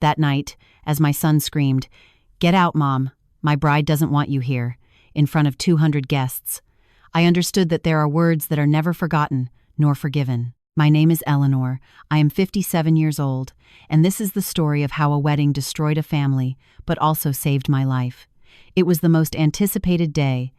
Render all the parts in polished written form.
That night, as my son screamed, "Get out, Mom. My bride doesn't want you here," in front of 200 guests, I understood that there are words that are never forgotten nor forgiven. My name is Eleanor. I am 57 years old, and this is the story of how a wedding destroyed a family, but also saved my life. It was the most anticipated day.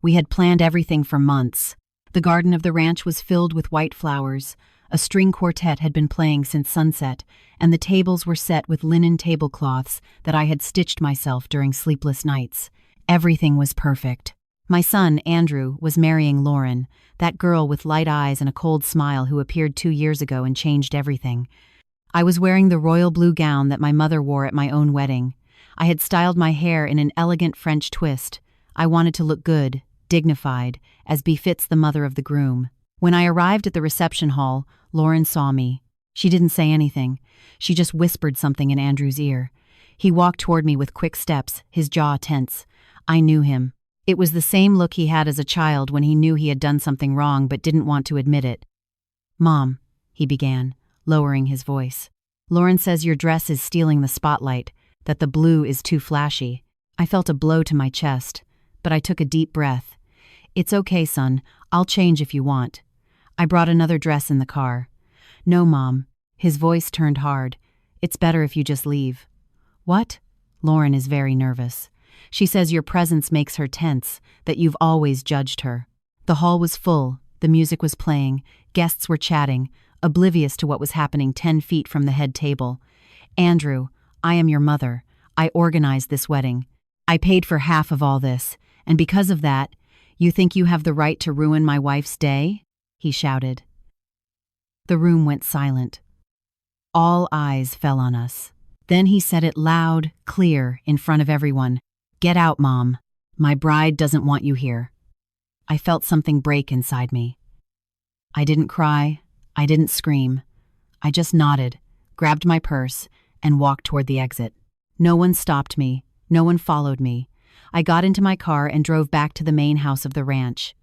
We had planned everything for months. The garden of the ranch was filled with white flowers. A string quartet had been playing since sunset, and the tables were set with linen tablecloths that I had stitched myself during sleepless nights. Everything was perfect. My son, Andrew, was marrying Lauren, that girl with light eyes and a cold smile who appeared 2 years ago and changed everything. I was wearing the royal blue gown that my mother wore at my own wedding. I had styled my hair in an elegant French twist. I wanted to look good, dignified, as befits the mother of the groom. When I arrived at the reception hall, Lauren saw me. She didn't say anything. She just whispered something in Andrew's ear. He walked toward me with quick steps, his jaw tense. I knew him. It was the same look he had as a child when he knew he had done something wrong but didn't want to admit it. "Mom," he began, lowering his voice. "Lauren says your dress is stealing the spotlight, that the blue is too flashy." I felt a blow to my chest, but I took a deep breath. "It's okay, son. I'll change if you want." I brought another dress in the car. "No, Mom." His voice turned hard. "It's better if you just leave." "What?" Lauren is very nervous. She says your presence makes her tense, that you've always judged her. The hall was full, the music was playing, guests were chatting, oblivious to what was happening 10 feet from the head table. "Andrew, I am your mother. I organized this wedding. I paid for half of all this, and because of that, you think you have the right to ruin my wife's day?" he shouted. The room went silent. All eyes fell on us. Then he said it loud, clear, in front of everyone. "Get out, Mom. My bride doesn't want you here." I felt something break inside me. I didn't cry. I didn't scream. I just nodded, grabbed my purse, and walked toward the exit. No one stopped me. No one followed me. I got into my car and drove back to the main house of the ranch.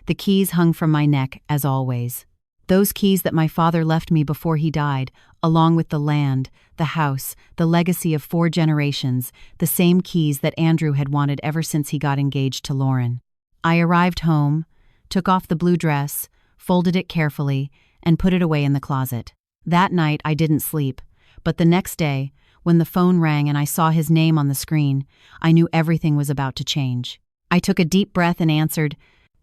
The keys hung from my neck, as always. Those keys that my father left me before he died, along with the land, the house, the legacy of 4 generations, the same keys that Andrew had wanted ever since he got engaged to Lauren. I arrived home, took off the blue dress, folded it carefully, and put it away in the closet. That night I didn't sleep, but the next day, when the phone rang and I saw his name on the screen, I knew everything was about to change. I took a deep breath and answered,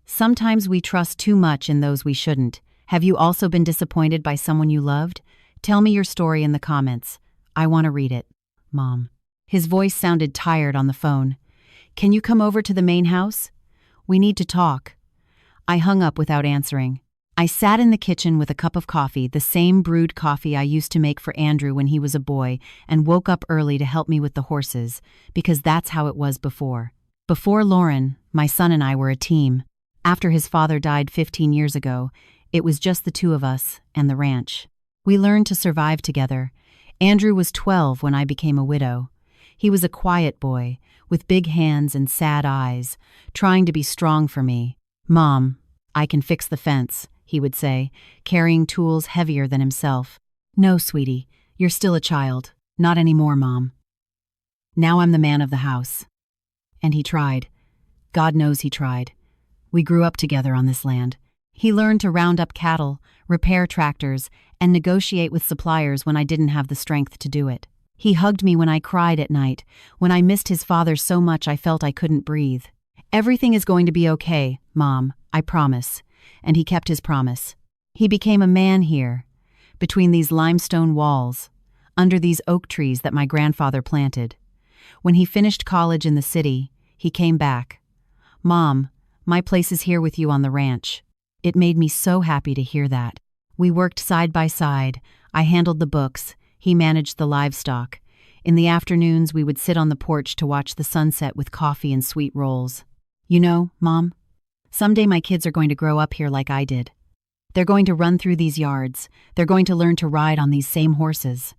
"Sometimes we trust too much in those we shouldn't. Have you also been disappointed by someone you loved? Tell me your story in the comments. I want to read it." "Mom." His voice sounded tired on the phone. "Can you come over to the main house? We need to talk." I hung up without answering. I sat in the kitchen with a cup of coffee, the same brewed coffee I used to make for Andrew when he was a boy, and woke up early to help me with the horses, because that's how it was before. Before Lauren, my son and I were a team. After his father died 15 years ago, it was just the 2 of us and the ranch. We learned to survive together. Andrew was 12 when I became a widow. He was a quiet boy, with big hands and sad eyes, trying to be strong for me. "Mom, I can fix the fence," he would say, carrying tools heavier than himself. "No, sweetie, you're still a child. Not anymore, Mom. Now I'm the man of the house." And he tried. God knows he tried. We grew up together on this land. He learned to round up cattle, repair tractors, and negotiate with suppliers when I didn't have the strength to do it. He hugged me when I cried at night, when I missed his father so much I felt I couldn't breathe. "Everything is going to be okay, Mom, I promise." And he kept his promise. He became a man here, between these limestone walls, under these oak trees that my grandfather planted. When he finished college in the city, he came back. "Mom, my place is here with you on the ranch." It made me so happy to hear that. We worked side by side. I handled the books. He managed the livestock. In the afternoons, we would sit on the porch to watch the sunset with coffee and sweet rolls. "You know, Mom, someday my kids are going to grow up here like I did. They're going to run through these yards. They're going to learn to ride on these same horses."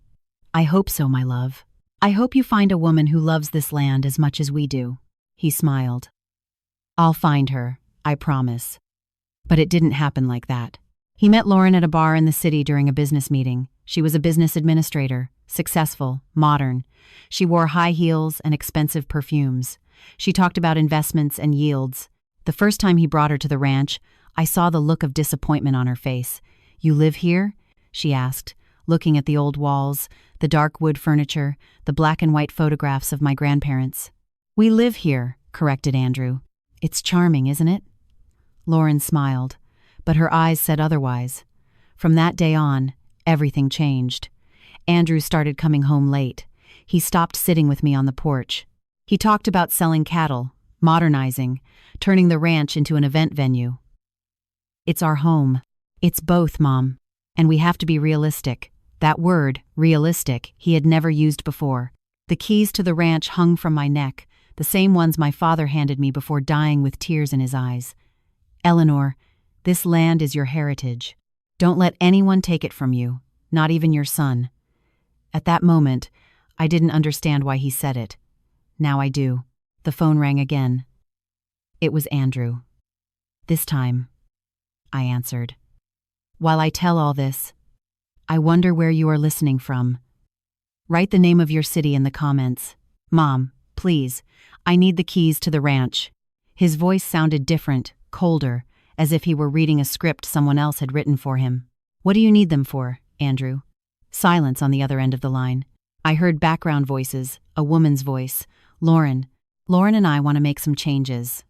"I hope so, my love. I hope you find a woman who loves this land as much as we do." He smiled. "I'll find her, I promise." But it didn't happen like that. He met Lauren at a bar in the city during a business meeting. She was a business administrator, successful, modern. She wore high heels and expensive perfumes. She talked about investments and yields. The first time he brought her to the ranch, I saw the look of disappointment on her face. "You live here?" she asked, looking at the old walls, the dark wood furniture, the black and white photographs of my grandparents. "We live here," corrected Andrew. "It's charming, isn't it?" Lauren smiled, but her eyes said otherwise. From that day on, everything changed. Andrew started coming home late. He stopped sitting with me on the porch. He talked about selling cattle, modernizing, turning the ranch into an event venue. "It's our home. It's both, Mom. And we have to be realistic." That word, realistic, he had never used before. The keys to the ranch hung from my neck, the same ones my father handed me before dying with tears in his eyes. "Eleanor, this land is your heritage. Don't let anyone take it from you, not even your son." At that moment, I didn't understand why he said it. Now I do. The phone rang again. It was Andrew. "This time," I answered. "While I tell all this, I wonder where you are listening from. Write the name of your city in the comments. Mom, please, I need the keys to the ranch." His voice sounded different, colder, as if he were reading a script someone else had written for him. "What do you need them for, Andrew?" Silence on the other end of the line. I heard background voices, a woman's voice. "Lauren. Lauren and I want to make some changes.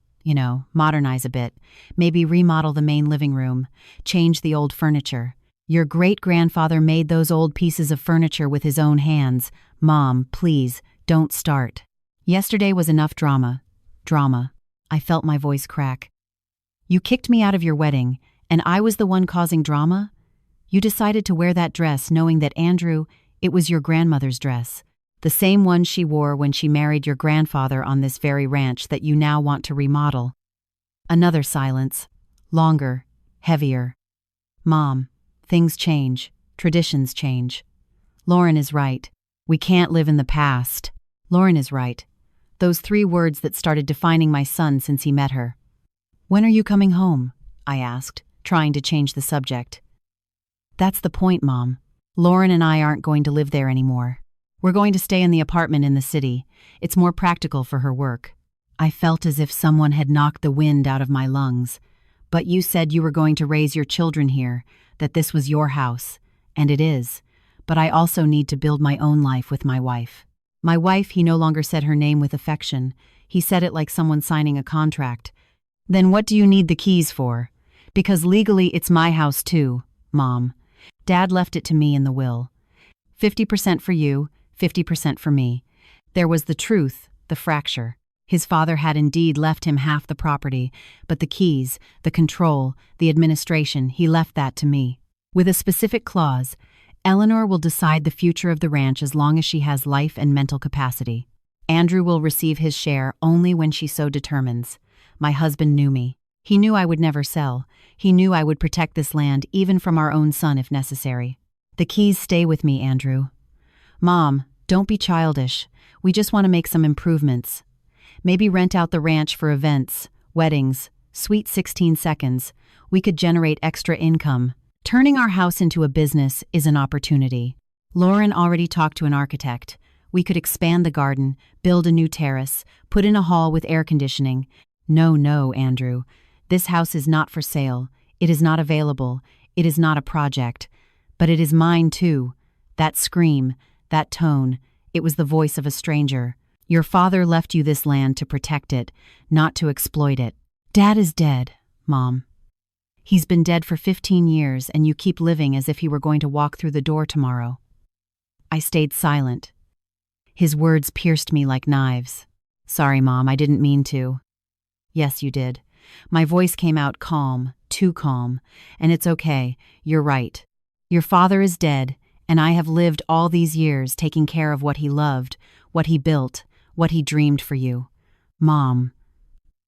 Modernize a bit. Maybe remodel the main living room. Change the old furniture. Your great-grandfather made those old pieces of furniture with his own hands. Mom, please, don't start." Yesterday was enough drama. Drama. I felt my voice crack. "You kicked me out of your wedding, and I was the one causing drama? You decided to wear that dress knowing that, Andrew, it was your grandmother's dress. The same one she wore when she married your grandfather on this very ranch that you now want to remodel." Another silence. Longer. Heavier. "Mom, things change. Traditions change. Lauren is right. We can't live in the past." Lauren is right. Those 3 words that started defining my son since he met her. "When are you coming home?" I asked, trying to change the subject. "That's the point, Mom. Lauren and I aren't going to live there anymore. We're going to stay in the apartment in the city. It's more practical for her work." I felt as if someone had knocked the wind out of my lungs. "But you said you were going to raise your children here, that this was your house. And it is. But I also need to build my own life with my wife." My wife, he no longer said her name with affection. He said it like someone signing a contract. "Then what do you need the keys for?" "Because legally it's my house too, Mom. Dad left it to me in the will. 50% for you, 50% for me." There was the truth, the fracture. His father had indeed left him half the property, but the keys, the control, the administration, he left that to me. With a specific clause, "Eleanor will decide the future of the ranch as long as she has life and mental capacity. Andrew will receive his share only when she so determines." My husband knew me. He knew I would never sell. He knew I would protect this land even from our own son if necessary. "The keys stay with me, Andrew." "Mom, don't be childish. We just want to make some improvements. Maybe rent out the ranch for events, weddings, sweet 16 seconds. We could generate extra income. Turning our house into a business is an opportunity. Lauren already talked to an architect. We could expand the garden, build a new terrace, put in a hall with air conditioning." No, Andrew. This house is not for sale. It is not available. It is not a project. But it is mine too. That scream, that tone, it was the voice of a stranger. "Your father left you this land to protect it, not to exploit it." "Dad is dead, Mom. He's been dead for 15 years, and you keep living as if he were going to walk through the door tomorrow." I stayed silent. His words pierced me like knives. "Sorry, Mom, I didn't mean to." "Yes, you did." My voice came out calm, too calm. "And it's okay, you're right. Your father is dead, and I have lived all these years taking care of what he loved, what he built, what he dreamed for you. Mom.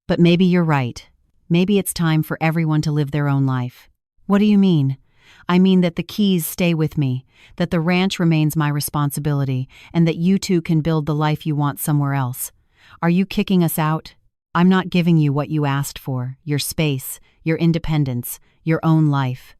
But maybe you're right. Maybe it's time for everyone to live their own life." "What do you mean?" "I mean that the keys stay with me, that the ranch remains my responsibility, and that you two can build the life you want somewhere else. Are you kicking us out? I'm not giving you what you asked for, your space, your independence, your own life."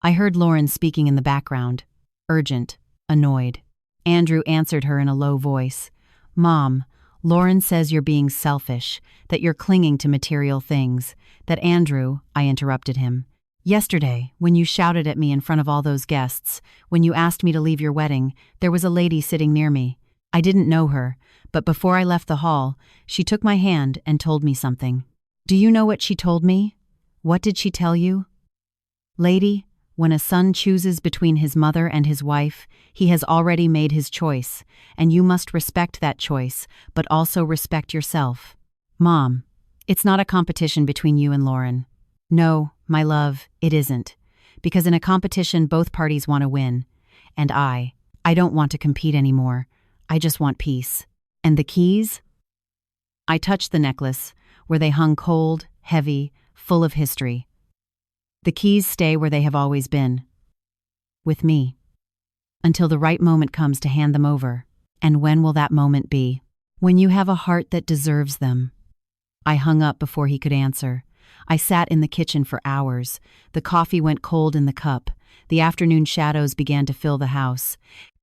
I heard Lauren speaking in the background, urgent, annoyed. Andrew answered her in a low voice. Mom, Lauren says you're being selfish, that you're clinging to material things. That Andrew, I interrupted him. Yesterday, when you shouted at me in front of all those guests, when you asked me to leave your wedding, there was a lady sitting near me. I didn't know her, but before I left the hall, she took my hand and told me something. Do you know what she told me? What did she tell you? Lady, when a son chooses between his mother and his wife, he has already made his choice, and you must respect that choice, but also respect yourself. Mom, it's not a competition between you and Lauren. No, my love, it isn't. Because in a competition, both parties want to win. And I don't want to compete anymore. I just want peace. And the keys? I touched the necklace, where they hung cold, heavy, full of history. The keys stay where they have always been. With me. Until the right moment comes to hand them over. And when will that moment be? When you have a heart that deserves them. I hung up before he could answer. I sat in the kitchen for hours. The coffee went cold in the cup. The afternoon shadows began to fill the house.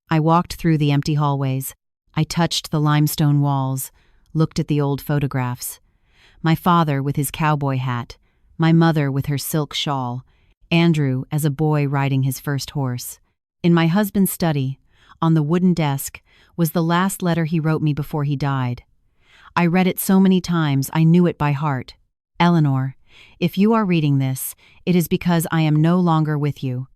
I walked through the empty hallways. I touched the limestone walls, looked at the old photographs. My father with his cowboy hat, my mother with her silk shawl, Andrew as a boy riding his first horse. In my husband's study, on the wooden desk, was the last letter he wrote me before he died. I read it so many times I knew it by heart. Eleanor, if you are reading this, it is because I am no longer with you.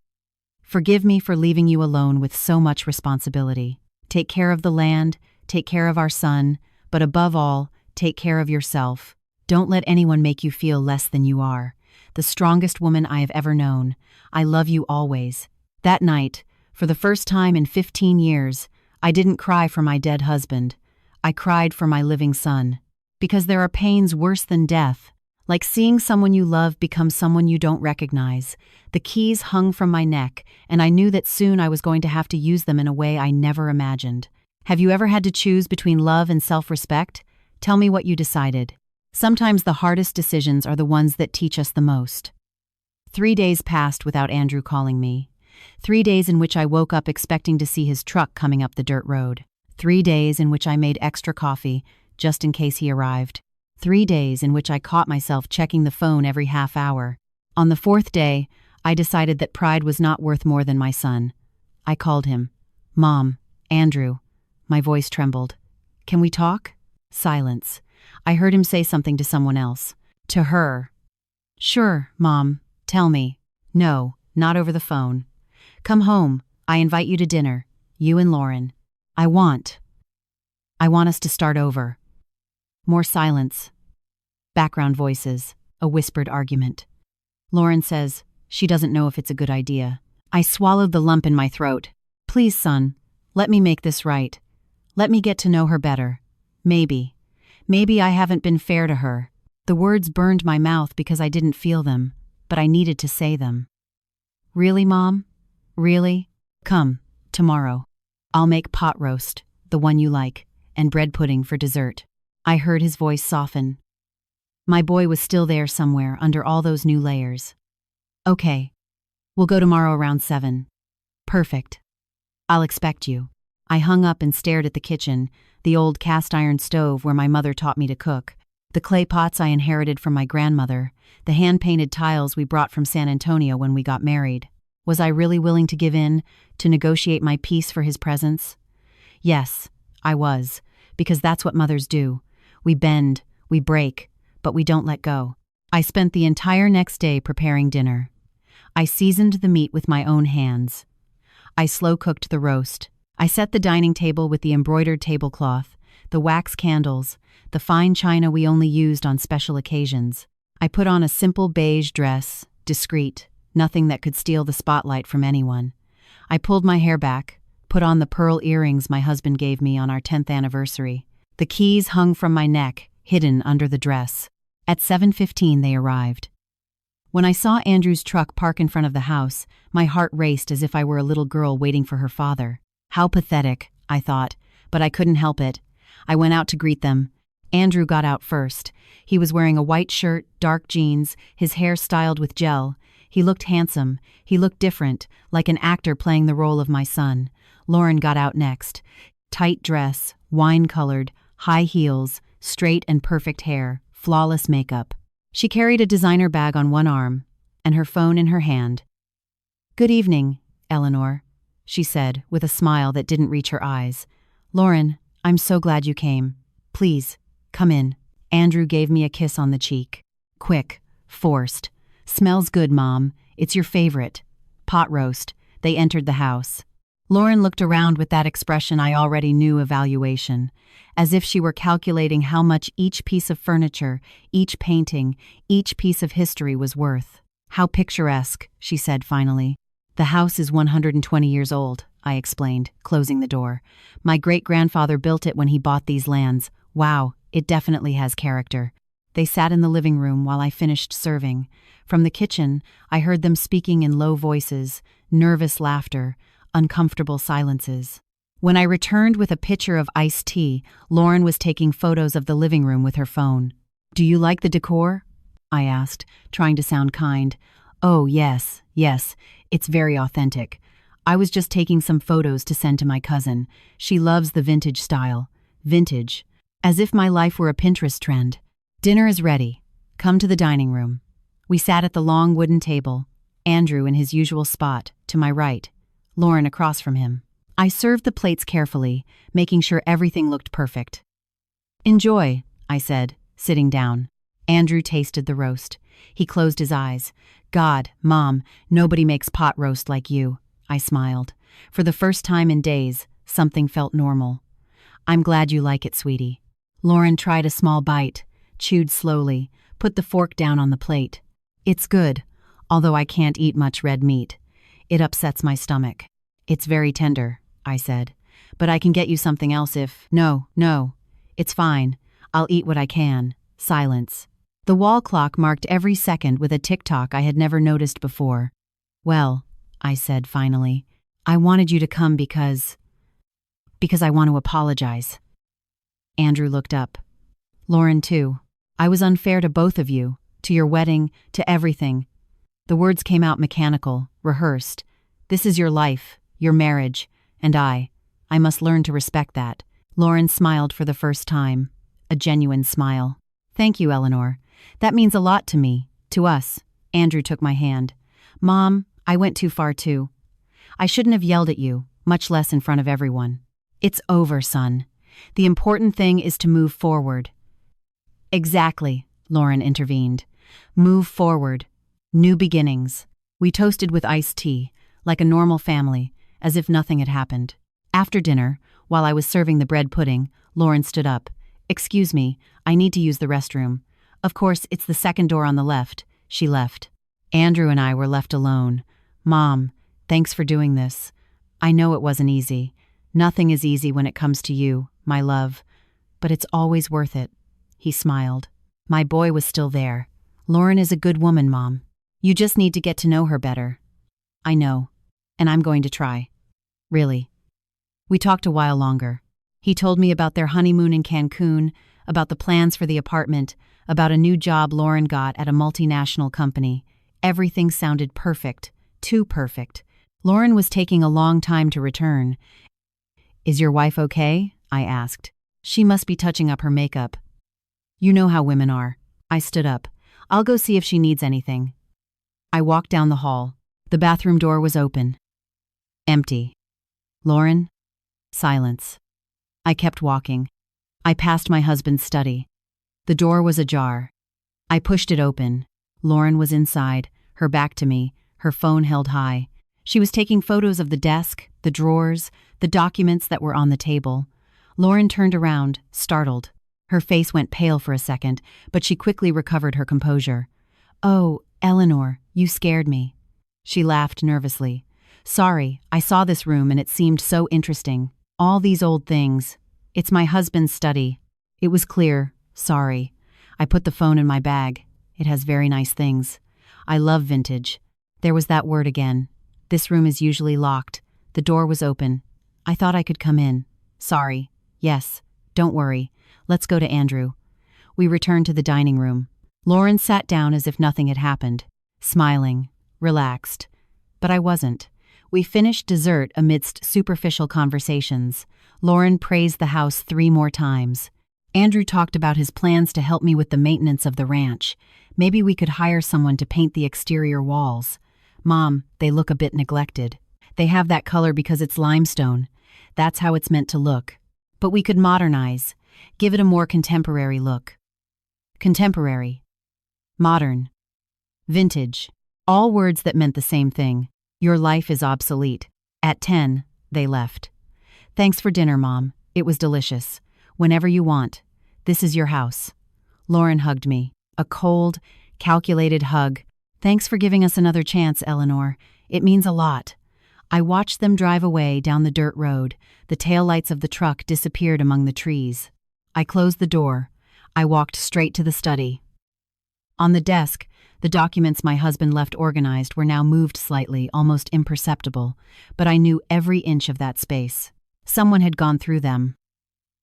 Forgive me for leaving you alone with so much responsibility. Take care of the land, take care of our son, but above all, take care of yourself. Don't let anyone make you feel less than you are. The strongest woman I have ever known. I love you always. That night, for the first time in 15 years, I didn't cry for my dead husband. I cried for my living son. Because there are pains worse than death. Like seeing someone you love become someone you don't recognize. The keys hung from my neck, and I knew that soon I was going to have to use them in a way I never imagined. Have you ever had to choose between love and self-respect? Tell me what you decided. Sometimes the hardest decisions are the ones that teach us the most. 3 days passed without Andrew calling me. 3 days in which I woke up expecting to see his truck coming up the dirt road. 3 days in which I made extra coffee, just in case he arrived. 3 days in which I caught myself checking the phone every half hour. On the 4th day, I decided that pride was not worth more than my son. I called him. Mom, Andrew. My voice trembled. Can we talk? Silence. I heard him say something to someone else. To her. Sure, Mom. Tell me. No, not over the phone. Come home. I invite you to dinner. You and Lauren. I want us to start over. More silence. Background voices. A whispered argument. Lauren says she doesn't know if it's a good idea. I swallowed the lump in my throat. Please, son, let me make this right. Let me get to know her better. Maybe I haven't been fair to her. The words burned my mouth because I didn't feel them, but I needed to say them. Really, Mom? Really? Come, tomorrow. I'll make pot roast, the one you like, and bread pudding for dessert. I heard his voice soften. My boy was still there somewhere under all those new layers. Okay. We'll go tomorrow around 7. Perfect. I'll expect you. I hung up and stared at the kitchen, the old cast-iron stove where my mother taught me to cook, the clay pots I inherited from my grandmother, the hand-painted tiles we brought from San Antonio when we got married. Was I really willing to give in, to negotiate my peace for his presence? Yes, I was, because that's what mothers do. We bend, we break, but we don't let go. I spent the entire next day preparing dinner. I seasoned the meat with my own hands. I slow-cooked the roast. I set the dining table with the embroidered tablecloth, the wax candles, the fine china we only used on special occasions. I put on a simple beige dress, discreet, nothing that could steal the spotlight from anyone. I pulled my hair back, put on the pearl earrings my husband gave me on our 10th anniversary. The keys hung from my neck, hidden under the dress. At 7:15 they arrived. When I saw Andrew's truck park in front of the house, my heart raced as if I were a little girl waiting for her father. How pathetic, I thought, but I couldn't help it. I went out to greet them. Andrew got out first. He was wearing a white shirt, dark jeans, his hair styled with gel. He looked handsome. He looked different, like an actor playing the role of my son. Lauren got out next. Tight dress, wine-colored, high heels, straight and perfect hair, flawless makeup. She carried a designer bag on one arm and her phone in her hand. "Good evening, Eleanor," she said with a smile that didn't reach her eyes. "Lauren, I'm so glad you came. Please, come in." Andrew gave me a kiss on the cheek. Quick, forced. "Smells good, Mom. It's your favorite." Pot roast. They entered the house. Lauren looked around with that expression I already knew, evaluation, as if she were calculating how much each piece of furniture, each painting, each piece of history was worth. "How picturesque," she said finally. "The house is 120 years old," I explained, closing the door. "My great-grandfather built it when he bought these lands. Wow, it definitely has character." They sat in the living room while I finished serving. From the kitchen, I heard them speaking in low voices, nervous laughter, uncomfortable silences. When I returned with a pitcher of iced tea, Lauren was taking photos of the living room with her phone. "Do you like the decor?" I asked, trying to sound kind. "Oh, yes, it's very authentic. I was just taking some photos to send to my cousin. She loves the vintage style." Vintage. As if my life were a Pinterest trend. "Dinner is ready. Come to the dining room." We sat at the long wooden table, Andrew in his usual spot, to my right, Lauren across from him. I served the plates carefully, making sure everything looked perfect. "Enjoy," I said, sitting down. Andrew tasted the roast. He closed his eyes. "God, Mom, nobody makes pot roast like you." I smiled. For the first time in days, something felt normal. "I'm glad you like it, sweetie." Lauren tried a small bite, chewed slowly, put the fork down on the plate. "It's good, although I can't eat much red meat. It upsets my stomach." "It's very tender," I said. "But I can get you something else if—" No, it's fine. I'll eat what I can." Silence. The wall clock marked every second with a tick-tock I had never noticed before. "Well," I said finally, "I wanted you to come because I want to apologize." Andrew looked up. "Lauren, too. I was unfair to both of you, to your wedding, to everything." The words came out mechanical, rehearsed. "This is your life, your marriage, and I must learn to respect that." Lauren smiled for the first time, a genuine smile. "Thank you, Eleanor. That means a lot to me, to us." Andrew took my hand. "Mom, I went too far too. I shouldn't have yelled at you, much less in front of everyone." "It's over, son. The important thing is to move forward." "Exactly," Lauren intervened. "Move forward. New beginnings." We toasted with iced tea, like a normal family, as if nothing had happened. After dinner, while I was serving the bread pudding, Lauren stood up. "Excuse me, I need to use the restroom." "Of course, it's the second door on the left." She left. Andrew and I were left alone. "Mom, thanks for doing this. I know it wasn't easy. Nothing is easy when it comes to you, my love. But it's always worth it." He smiled. My boy was still there. "Lauren is a good woman, Mom. You just need to get to know her better." "I know. And I'm going to try." "Really?" We talked a while longer. He told me about their honeymoon in Cancun, about the plans for the apartment, about a new job Lauren got at a multinational company. Everything sounded perfect, too perfect. Lauren was taking a long time to return. "Is your wife okay?" I asked. "She must be touching up her makeup." "You know how women are." I stood up. "I'll go see if she needs anything." I walked down the hall. The bathroom door was open. Empty. "Lauren?" Silence. I kept walking. I passed my husband's study. The door was ajar. I pushed it open. Lauren was inside, her back to me, her phone held high. She was taking photos of the desk, the drawers, the documents that were on the table. Lauren turned around, startled. Her face went pale for a second, but she quickly recovered her composure. "Oh, Eleanor, you scared me." She laughed nervously. "Sorry, I saw this room and it seemed so interesting. All these old things. It's my husband's study." It was clear. Sorry. I put the phone in my bag. It has very nice things. I love vintage. There was that word again. This room is usually locked. The door was open. I thought I could come in. "Sorry." "Yes. Don't worry. Let's go to Andrew." We returned to the dining room. Lauren sat down as if nothing had happened, smiling, relaxed. But I wasn't. We finished dessert amidst superficial conversations. Lauren praised the house 3 more times. Andrew talked about his plans to help me with the maintenance of the ranch. Maybe we could hire someone to paint the exterior walls. Mom, they look a bit neglected. They have that color because it's limestone. That's how it's meant to look. But we could modernize, give it a more contemporary look. Contemporary. Modern. Vintage. All words that meant the same thing. Your life is obsolete. At 10, they left. Thanks for dinner, Mom. It was delicious. Whenever you want. This is your house. Lauren hugged me. A cold, calculated hug. Thanks for giving us another chance, Eleanor. It means a lot. I watched them drive away down the dirt road. The taillights of the truck disappeared among the trees. I closed the door. I walked straight to the study. On the desk, the documents my husband left organized were now moved slightly, almost imperceptible, but I knew every inch of that space. Someone had gone through them.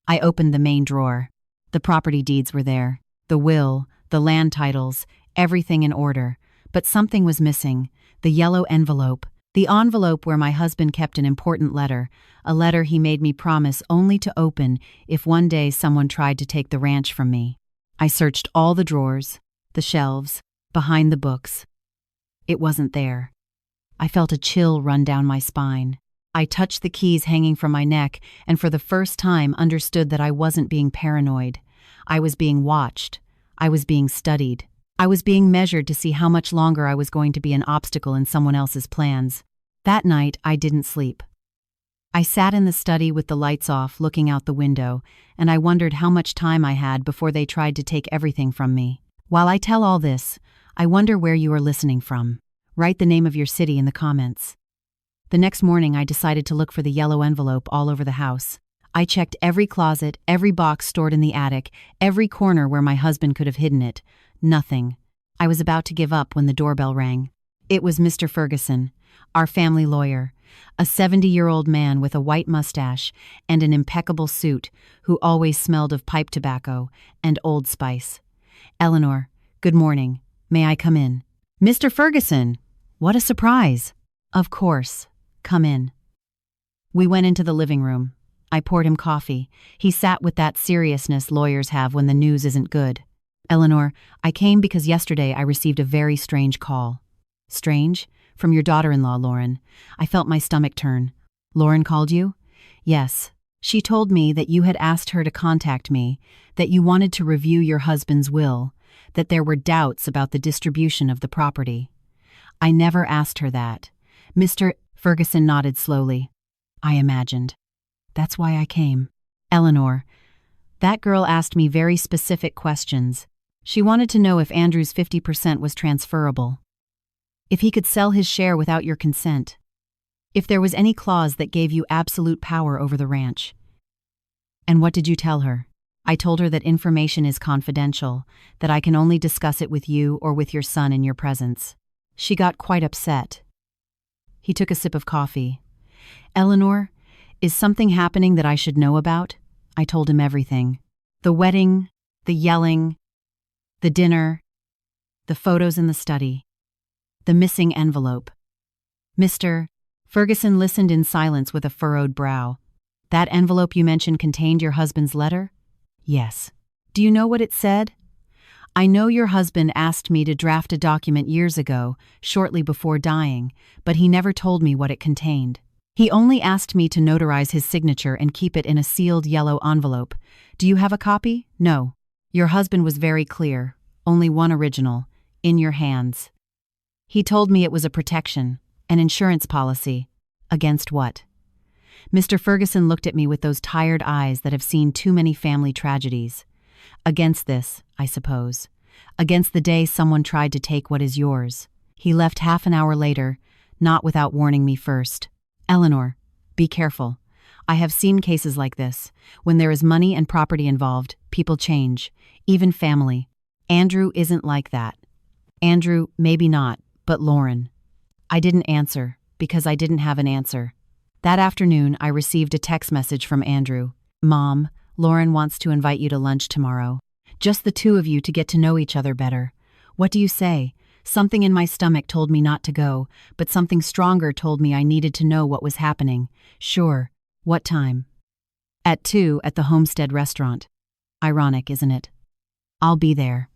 I opened the main drawer. The property deeds were there, the will, the land titles, everything in order. But something was missing, the yellow envelope. The envelope where my husband kept an important letter, a letter he made me promise only to open if one day someone tried to take the ranch from me. I searched all the drawers, the shelves, behind the books. It wasn't there. I felt a chill run down my spine. I touched the keys hanging from my neck and for the first time understood that I wasn't being paranoid. I was being watched. I was being studied. I was being measured to see how much longer I was going to be an obstacle in someone else's plans. That night, I didn't sleep. I sat in the study with the lights off, looking out the window, and I wondered how much time I had before they tried to take everything from me. While I tell all this, I wonder where you are listening from. Write the name of your city in the comments. The next morning, I decided to look for the yellow envelope all over the house. I checked every closet, every box stored in the attic, every corner where my husband could have hidden it. Nothing. I was about to give up when the doorbell rang. It was Mr. Ferguson, our family lawyer, a 70-year-old man with a white mustache and an impeccable suit who always smelled of pipe tobacco and Old Spice. Eleanor, good morning. May I come in? Mr. Ferguson! What a surprise! Of course. Come in. We went into the living room. I poured him coffee. He sat with that seriousness lawyers have when the news isn't good. Eleanor, I came because yesterday I received a very strange call. Strange? From your daughter-in-law, Lauren. I felt my stomach turn. Lauren called you? Yes. She told me that you had asked her to contact me, that you wanted to review your husband's will, that there were doubts about the distribution of the property. I never asked her that. Mr. Ferguson nodded slowly. I imagined. That's why I came. Eleanor, that girl asked me very specific questions. She wanted to know if Andrew's 50% was transferable. If he could sell his share without your consent. If there was any clause that gave you absolute power over the ranch. And what did you tell her? I told her that information is confidential, that I can only discuss it with you or with your son in your presence. She got quite upset. He took a sip of coffee. Eleanor, is something happening that I should know about? I told him everything. The wedding, the yelling, the dinner, the photos in the study, the missing envelope. Mr. Ferguson listened in silence with a furrowed brow. That envelope you mentioned contained your husband's letter? Yes. Do you know what it said? I know your husband asked me to draft a document years ago, shortly before dying, but he never told me what it contained. He only asked me to notarize his signature and keep it in a sealed yellow envelope. Do you have a copy? No. Your husband was very clear. Only one original. In your hands. He told me it was a protection, an insurance policy. Against what? Mr. Ferguson looked at me with those tired eyes that have seen too many family tragedies. Against this, I suppose. Against the day someone tried to take what is yours. He left half an hour later, not without warning me first. Eleanor, be careful. I have seen cases like this. When there is money and property involved, people change. Even family. Andrew isn't like that. Andrew, maybe not, but Lauren. I didn't answer, because I didn't have an answer. That afternoon, I received a text message from Andrew. Mom, Lauren wants to invite you to lunch tomorrow. Just the two of you to get to know each other better. What do you say? Something in my stomach told me not to go, but something stronger told me I needed to know what was happening. Sure. What time? At 2 at the Homestead restaurant. Ironic, isn't it? I'll be there.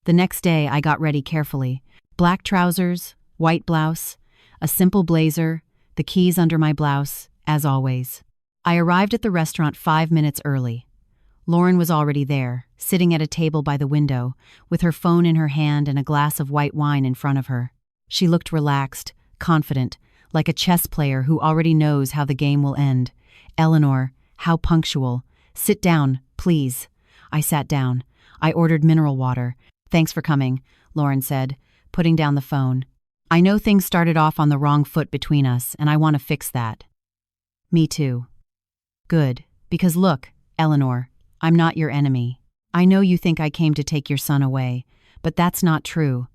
The next day I got ready carefully. Black trousers, white blouse, a simple blazer, the keys under my blouse, as always. I arrived at the restaurant 5 minutes early. Lauren was already there, sitting at a table by the window, with her phone in her hand and a glass of white wine in front of her. She looked relaxed, confident, like a chess player who already knows how the game will end. Eleanor, how punctual. Sit down, please. I sat down. I ordered mineral water. Thanks for coming, Lauren said, putting down the phone. I know things started off on the wrong foot between us, and I want to fix that. Me too. Good, because look, Eleanor, I'm not your enemy. I know you think I came to take your son away, but that's not true.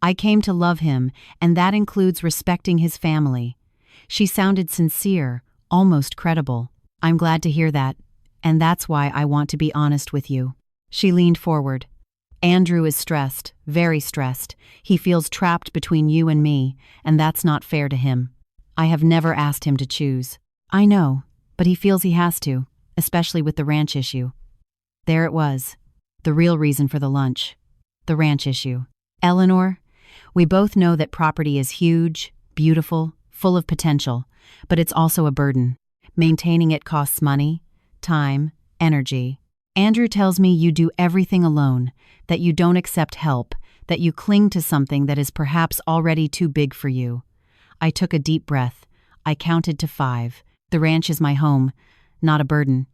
I came to love him, and that includes respecting his family. She sounded sincere, almost credible. I'm glad to hear that, and that's why I want to be honest with you. She leaned forward. Andrew is stressed, very stressed. He feels trapped between you and me, and that's not fair to him. I have never asked him to choose. I know, but he feels he has to, especially with the ranch issue. There it was, the real reason for the lunch. The ranch issue. Eleanor, we both know that property is huge, beautiful, full of potential, but it's also a burden. Maintaining it costs money, time, energy. Andrew tells me you do everything alone, that you don't accept help, that you cling to something that is perhaps already too big for you. I took a deep breath. I counted to 5. The ranch is my home, not a burden.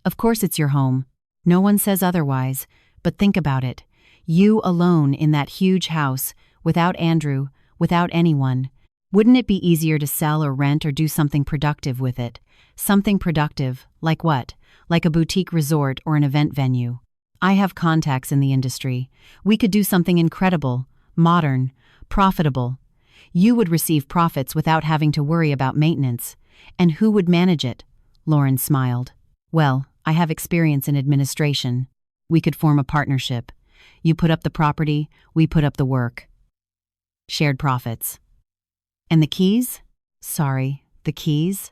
Of course it's your home. No one says otherwise, but think about it. You alone in that huge house, without Andrew, without anyone. Wouldn't it be easier to sell or rent or do something productive with it? Something productive, like what? Like a boutique resort or an event venue. I have contacts in the industry. We could do something incredible, modern, profitable. You would receive profits without having to worry about maintenance. And who would manage it? Lauren smiled. Well, I have experience in administration. We could form a partnership. You put up the property, we put up the work. Shared profits. And the keys? Sorry, the keys?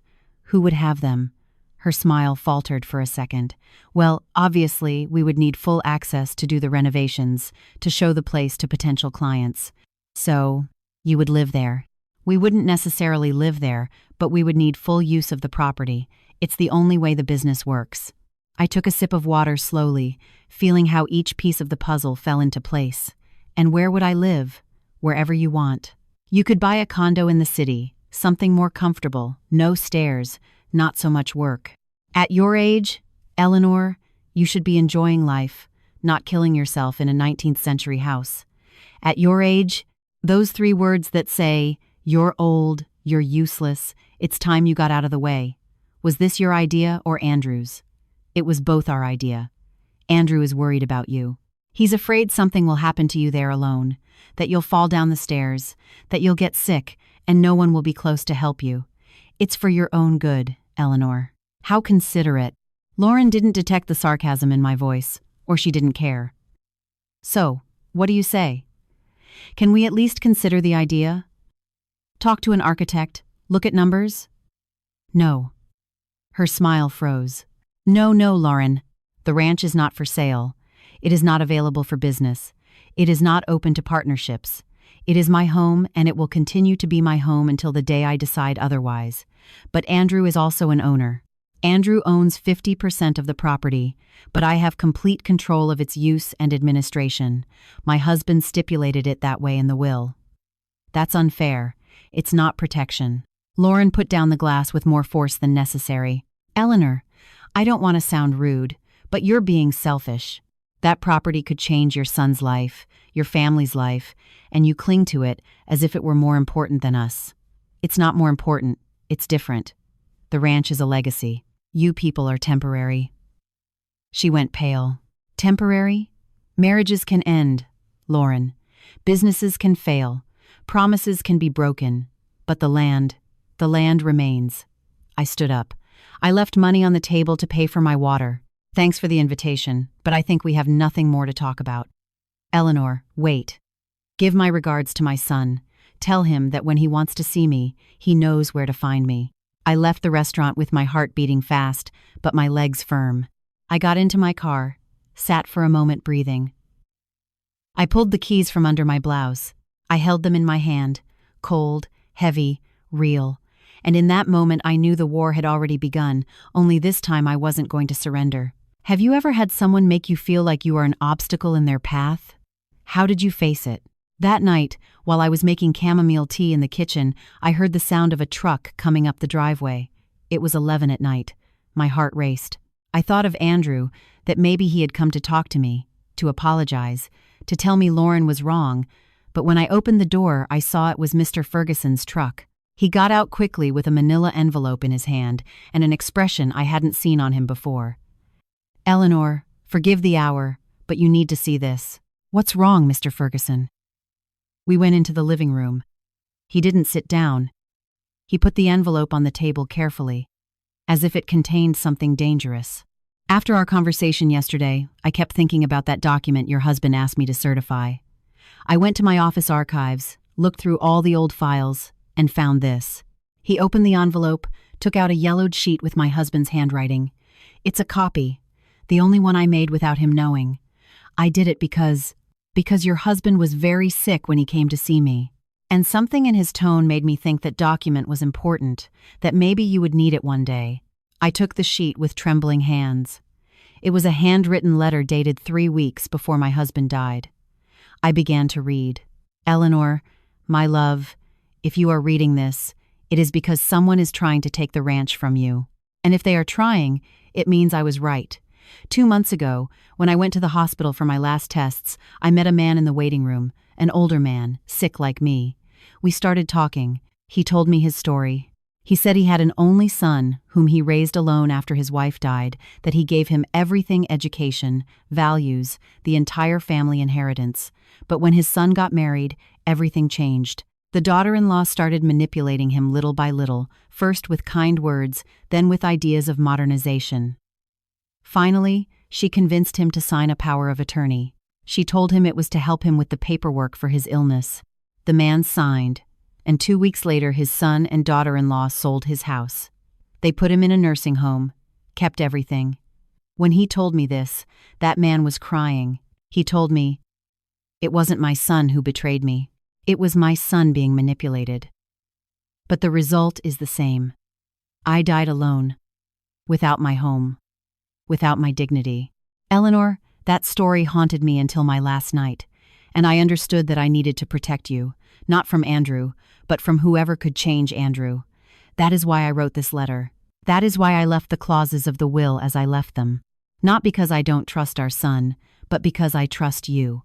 Who would have them? Her smile faltered for a second. Well, obviously, we would need full access to do the renovations, to show the place to potential clients. So, you would live there. We wouldn't necessarily live there, but we would need full use of the property. It's the only way the business works. I took a sip of water slowly, feeling how each piece of the puzzle fell into place. And where would I live? Wherever you want. You could buy a condo in the city, something more comfortable, no stairs, not so much work. At your age, Eleanor, you should be enjoying life, not killing yourself in a 19th century house. At your age, those 3 words that say, you're old, you're useless, it's time you got out of the way. Was this your idea or Andrew's? It was both our idea. Andrew is worried about you. He's afraid something will happen to you there alone, that you'll fall down the stairs, that you'll get sick, and no one will be close to help you. It's for your own good, Eleanor. How considerate. Lauren didn't detect the sarcasm in my voice, or she didn't care. So, what do you say? Can we at least consider the idea? Talk to an architect, look at numbers? No. Her smile froze. No, Lauren. The ranch is not for sale. It is not available for business. It is not open to partnerships. It is my home, and it will continue to be my home until the day I decide otherwise. But Andrew is also an owner. Andrew owns 50% of the property, but I have complete control of its use and administration. My husband stipulated it that way in the will. That's unfair. It's not protection. Lauren put down the glass with more force than necessary. Eleanor, I don't want to sound rude, but you're being selfish. That property could change your son's life, your family's life, and you cling to it as if it were more important than us. It's not more important. It's different. The ranch is a legacy. You people are temporary. She went pale. Temporary? Marriages can end, Lauren. Businesses can fail. Promises can be broken. But the land remains. I stood up. I left money on the table to pay for my water. Thanks for the invitation, but I think we have nothing more to talk about. Eleanor, wait. Give my regards to my son. Tell him that when he wants to see me, he knows where to find me. I left the restaurant with my heart beating fast, but my legs firm. I got into my car, sat for a moment breathing. I pulled the keys from under my blouse. I held them in my hand, cold, heavy, real. And in that moment I knew the war had already begun, only this time I wasn't going to surrender. Have you ever had someone make you feel like you are an obstacle in their path? How did you face it? That night, while I was making chamomile tea in the kitchen, I heard the sound of a truck coming up the driveway. It was 11 at night. My heart raced. I thought of Andrew, that maybe he had come to talk to me, to apologize, to tell me Lauren was wrong, but when I opened the door, I saw it was Mr. Ferguson's truck. He got out quickly with a manila envelope in his hand and an expression I hadn't seen on him before. "Eleanor, forgive the hour, but you need to see this." "What's wrong, Mr. Ferguson?" We went into the living room. He didn't sit down. He put the envelope on the table carefully, as if it contained something dangerous. "After our conversation yesterday, I kept thinking about that document your husband asked me to certify. I went to my office archives, looked through all the old files, and found this." He opened the envelope, took out a yellowed sheet with my husband's handwriting. "It's a copy, the only one I made without him knowing. I did it because your husband was very sick when he came to see me." And something in his tone made me think that document was important, that maybe you would need it one day. I took the sheet with trembling hands. It was a handwritten letter dated 3 weeks before my husband died. I began to read. "Eleanor, my love, if you are reading this, it is because someone is trying to take the ranch from you. And if they are trying, it means I was right. 2 months ago, when I went to the hospital for my last tests, I met a man in the waiting room, an older man, sick like me. We started talking. He told me his story. He said he had an only son, whom he raised alone after his wife died, that he gave him everything: education, values, the entire family inheritance. But when his son got married, everything changed. The daughter-in-law started manipulating him little by little, first with kind words, then with ideas of modernization. Finally, she convinced him to sign a power of attorney. She told him it was to help him with the paperwork for his illness. The man signed, and 2 weeks later his son and daughter-in-law sold his house. They put him in a nursing home, kept everything. When he told me this, that man was crying. He told me, "It wasn't my son who betrayed me. It was my son being manipulated." But the result is the same. I died alone, without my home, without my dignity. Eleanor, that story haunted me until my last night, and I understood that I needed to protect you, not from Andrew, but from whoever could change Andrew. That is why I wrote this letter. That is why I left the clauses of the will as I left them. Not because I don't trust our son, but because I trust you.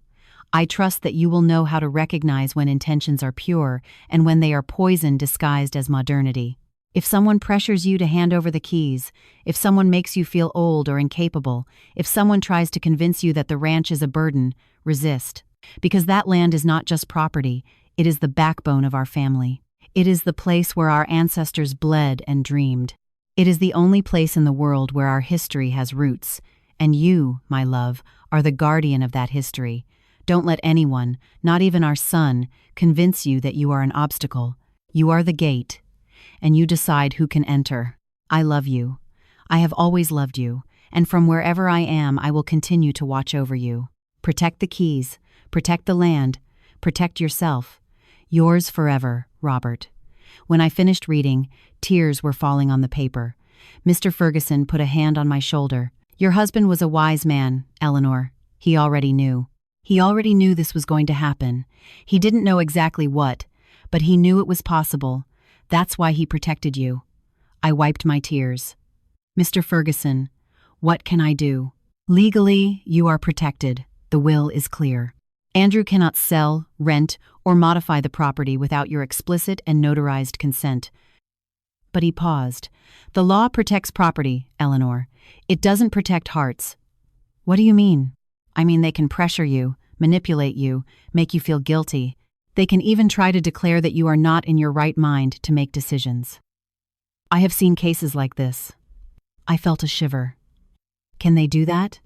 I trust that you will know how to recognize when intentions are pure and when they are poison disguised as modernity. If someone pressures you to hand over the keys, if someone makes you feel old or incapable, if someone tries to convince you that the ranch is a burden, resist. Because that land is not just property, it is the backbone of our family. It is the place where our ancestors bled and dreamed. It is the only place in the world where our history has roots, and you, my love, are the guardian of that history. Don't let anyone, not even our son, convince you that you are an obstacle. You are the gate, and you decide who can enter. I love you. I have always loved you, and from wherever I am, I will continue to watch over you. Protect the keys, protect the land, protect yourself. Yours forever, Robert. When I finished reading, tears were falling on the paper. Mr. Ferguson put a hand on my shoulder. "Your husband was a wise man, Eleanor. He already knew. He already knew this was going to happen. He didn't know exactly what, but he knew it was possible. That's why he protected you." I wiped my tears. "Mr. Ferguson, what can I do?" "Legally, you are protected. The will is clear. Andrew cannot sell, rent, or modify the property without your explicit and notarized consent." But he paused. "The law protects property, Eleanor. It doesn't protect hearts." "What do you mean?" "I mean they can pressure you, manipulate you, make you feel guilty. They can even try to declare that you are not in your right mind to make decisions. I have seen cases like this." I felt a shiver. "Can they do that?"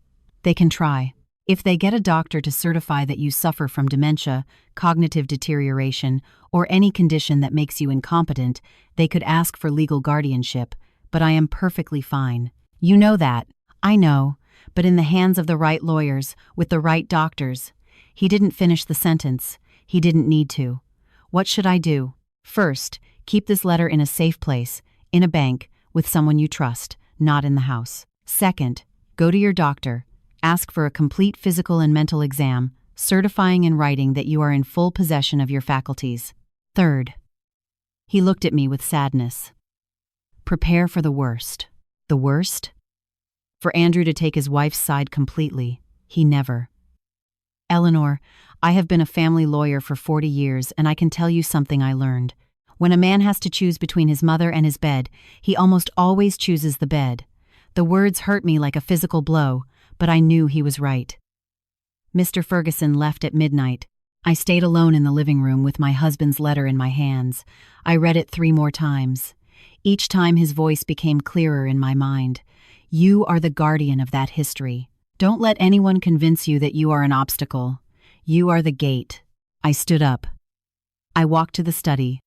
"They can try. If they get a doctor to certify that you suffer from dementia, cognitive deterioration, or any condition that makes you incompetent, they could ask for legal guardianship, but I am perfectly fine. You know that. I know, but in the hands of the right lawyers, with the right doctors. He didn't finish the sentence. He didn't need to. What should I do? First, keep this letter in a safe place, in a bank, with someone you trust, not in the house. Second, go to your doctor. Ask for a complete physical and mental exam, certifying in writing that you are in full possession of your faculties. Third, he looked at me with sadness. Prepare for the worst. The worst? For Andrew to take his wife's side completely. He never. Eleanor, I have been a family lawyer for 40 years, and I can tell you something I learned. When a man has to choose between his mother and his bed, he almost always chooses the bed. The words hurt me like a physical blow, but I knew he was right. Mr. Ferguson left at midnight. I stayed alone in the living room with my husband's letter in my hands. I read it 3 more times. Each time his voice became clearer in my mind. You are the guardian of that history. Don't let anyone convince you that you are an obstacle. You are the gate. I stood up. I walked to the study,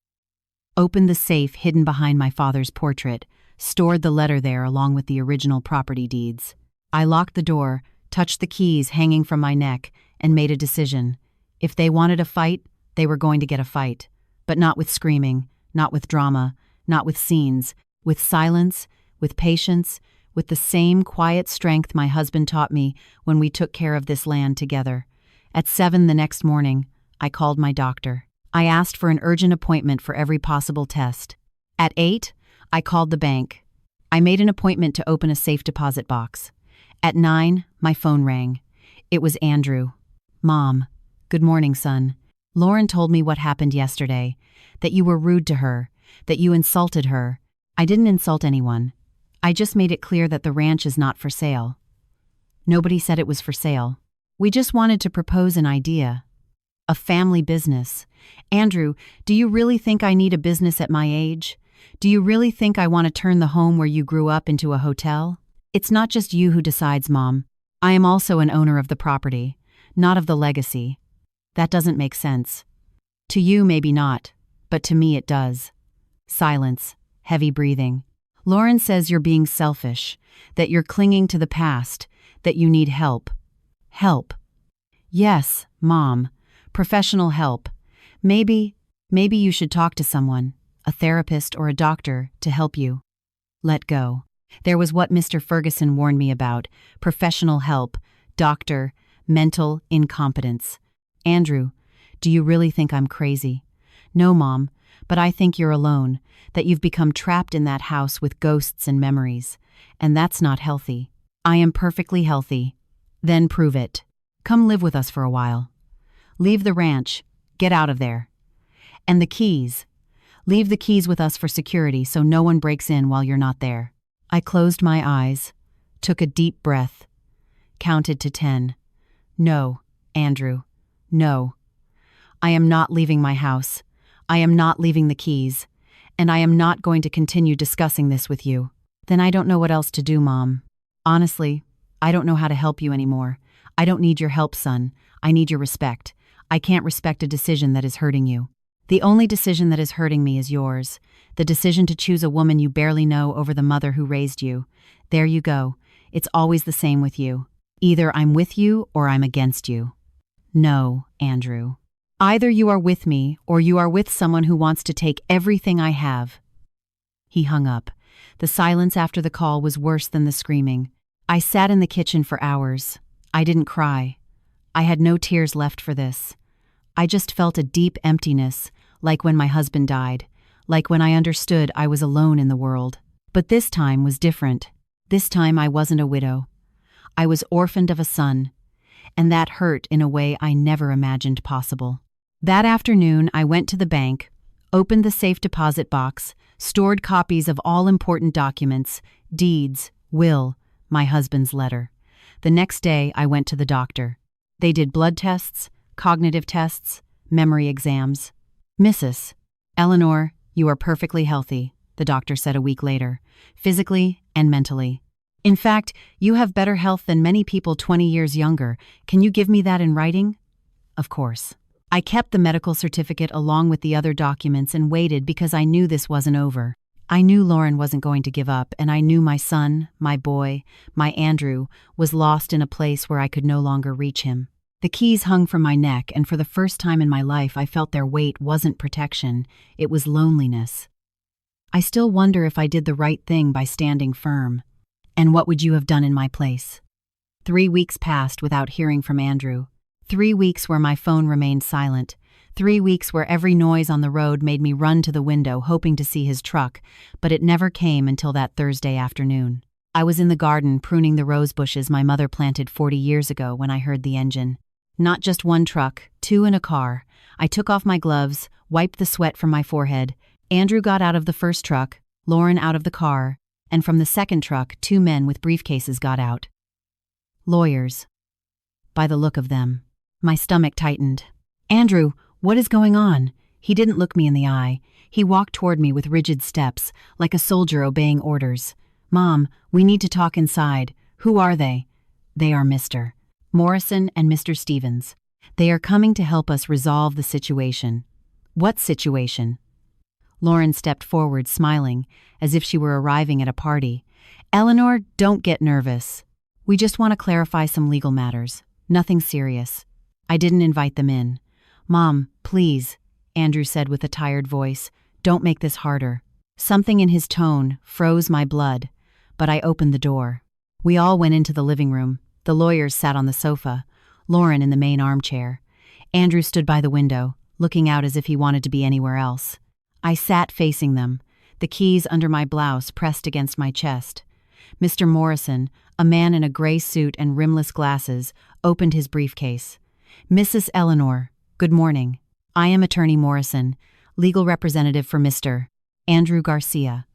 opened the safe hidden behind my father's portrait, stored the letter there along with the original property deeds. I locked the door, touched the keys hanging from my neck, and made a decision. If they wanted a fight, they were going to get a fight. But not with screaming, not with drama, not with scenes, with silence, with patience, with the same quiet strength my husband taught me when we took care of this land together. At 7 the next morning, I called my doctor. I asked for an urgent appointment for every possible test. At 8, I called the bank. I made an appointment to open a safe deposit box. At 9, my phone rang. It was Andrew. Mom, good morning, son. Lauren told me what happened yesterday, that you were rude to her, that you insulted her. I didn't insult anyone. I just made it clear that the ranch is not for sale. Nobody said it was for sale. We just wanted to propose an idea. A family business. Andrew, do you really think I need a business at my age? Do you really think I want to turn the home where you grew up into a hotel? It's not just you who decides, Mom. I am also an owner of the property, not of the legacy. That doesn't make sense. To you, maybe not, but to me it does. Silence, heavy breathing. Lauren says you're being selfish, that you're clinging to the past, that you need help. Help. Yes, Mom. Professional help. Maybe you should talk to someone, a therapist or a doctor, to help you. Let go. There was what Mr. Ferguson warned me about: professional help, doctor, mental incompetence. Andrew, do you really think I'm crazy? No, Mom, but I think you're alone, that you've become trapped in that house with ghosts and memories, and that's not healthy. I am perfectly healthy. Then prove it. Come live with us for a while. Leave the ranch. Get out of there. And the keys. Leave the keys with us for security so no one breaks in while you're not there. I closed my eyes, took a deep breath, counted to 10. No, Andrew, no. I am not leaving my house. I am not leaving the keys. And I am not going to continue discussing this with you. Then I don't know what else to do, Mom. Honestly, I don't know how to help you anymore. I don't need your help, son. I need your respect. I can't respect a decision that is hurting you. The only decision that is hurting me is yours. The decision to choose a woman you barely know over the mother who raised you. There you go. It's always the same with you. Either I'm with you or I'm against you. No, Andrew. Either you are with me or you are with someone who wants to take everything I have. He hung up. The silence after the call was worse than the screaming. I sat in the kitchen for hours. I didn't cry. I had no tears left for this. I just felt a deep emptiness, like when my husband died, like when I understood I was alone in the world. But this time was different. This time I wasn't a widow. I was orphaned of a son, and that hurt in a way I never imagined possible. That afternoon, I went to the bank, opened the safe deposit box, stored copies of all important documents, deeds, will, my husband's letter. The next day, I went to the doctor. They did blood tests, cognitive tests, memory exams. Mrs. Eleanor, you are perfectly healthy, the doctor said a week later, physically and mentally. In fact, you have better health than many people 20 years younger. Can you give me that in writing? Of course. I kept the medical certificate along with the other documents and waited because I knew this wasn't over. I knew Lauren wasn't going to give up, and I knew my son, my boy, my Andrew, was lost in a place where I could no longer reach him. The keys hung from my neck, and for the first time in my life I felt their weight wasn't protection, it was loneliness. I still wonder if I did the right thing by standing firm. And what would you have done in my place? 3 weeks passed without hearing from Andrew. 3 weeks where my phone remained silent. 3 weeks where every noise on the road made me run to the window hoping to see his truck, but it never came until that Thursday afternoon. I was in the garden pruning the rose bushes my mother planted 40 years ago when I heard the engine. Not just one truck, 2 in a car. I took off my gloves, wiped the sweat from my forehead. Andrew got out of the first truck, Lauren out of the car, and from the second truck 2 men with briefcases got out. Lawyers. By the look of them. My stomach tightened. Andrew, what is going on? He didn't look me in the eye. He walked toward me with rigid steps, like a soldier obeying orders. Mom, we need to talk inside. Who are they? They are Mr. Morrison and Mr. Stevens. They are coming to help us resolve the situation. What situation? Lauren stepped forward, smiling, as if she were arriving at a party. Eleanor, don't get nervous. We just want to clarify some legal matters. Nothing serious. I didn't invite them in. Mom, please, Andrew said with a tired voice, don't make this harder. Something in his tone froze my blood, but I opened the door. We all went into the living room. The lawyers sat on the sofa, Lauren in the main armchair. Andrew stood by the window, looking out as if he wanted to be anywhere else. I sat facing them, the keys under my blouse pressed against my chest. Mr. Morrison, a man in a gray suit and rimless glasses, opened his briefcase. Mrs. Eleanor, good morning. I am Attorney Morrison, legal representative for Mr. Andrew Garcia.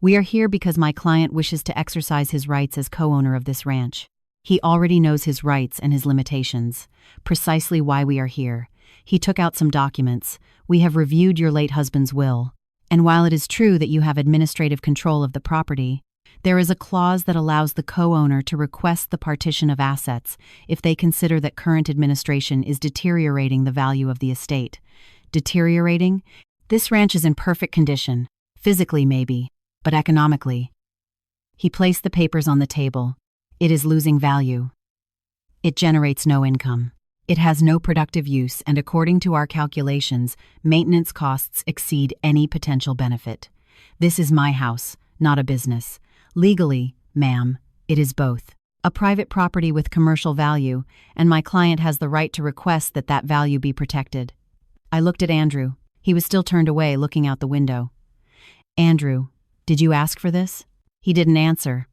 We are here because my client wishes to exercise his rights as co-owner of this ranch. He already knows his rights and his limitations, precisely why we are here. He took out some documents. We have reviewed your late husband's will. And while it is true that you have administrative control of the property, there is a clause that allows the co-owner to request the partition of assets if they consider that current administration is deteriorating the value of the estate. Deteriorating? This ranch is in perfect condition, physically maybe, but economically. He placed the papers on the table. It is losing value. It generates no income. It has no productive use, and according to our calculations, maintenance costs exceed any potential benefit. This is my house, not a business. Legally, ma'am, it is both. A private property with commercial value, and my client has the right to request that that value be protected. I looked at Andrew. He was still turned away, looking out the window. Andrew, did you ask for this? He didn't answer.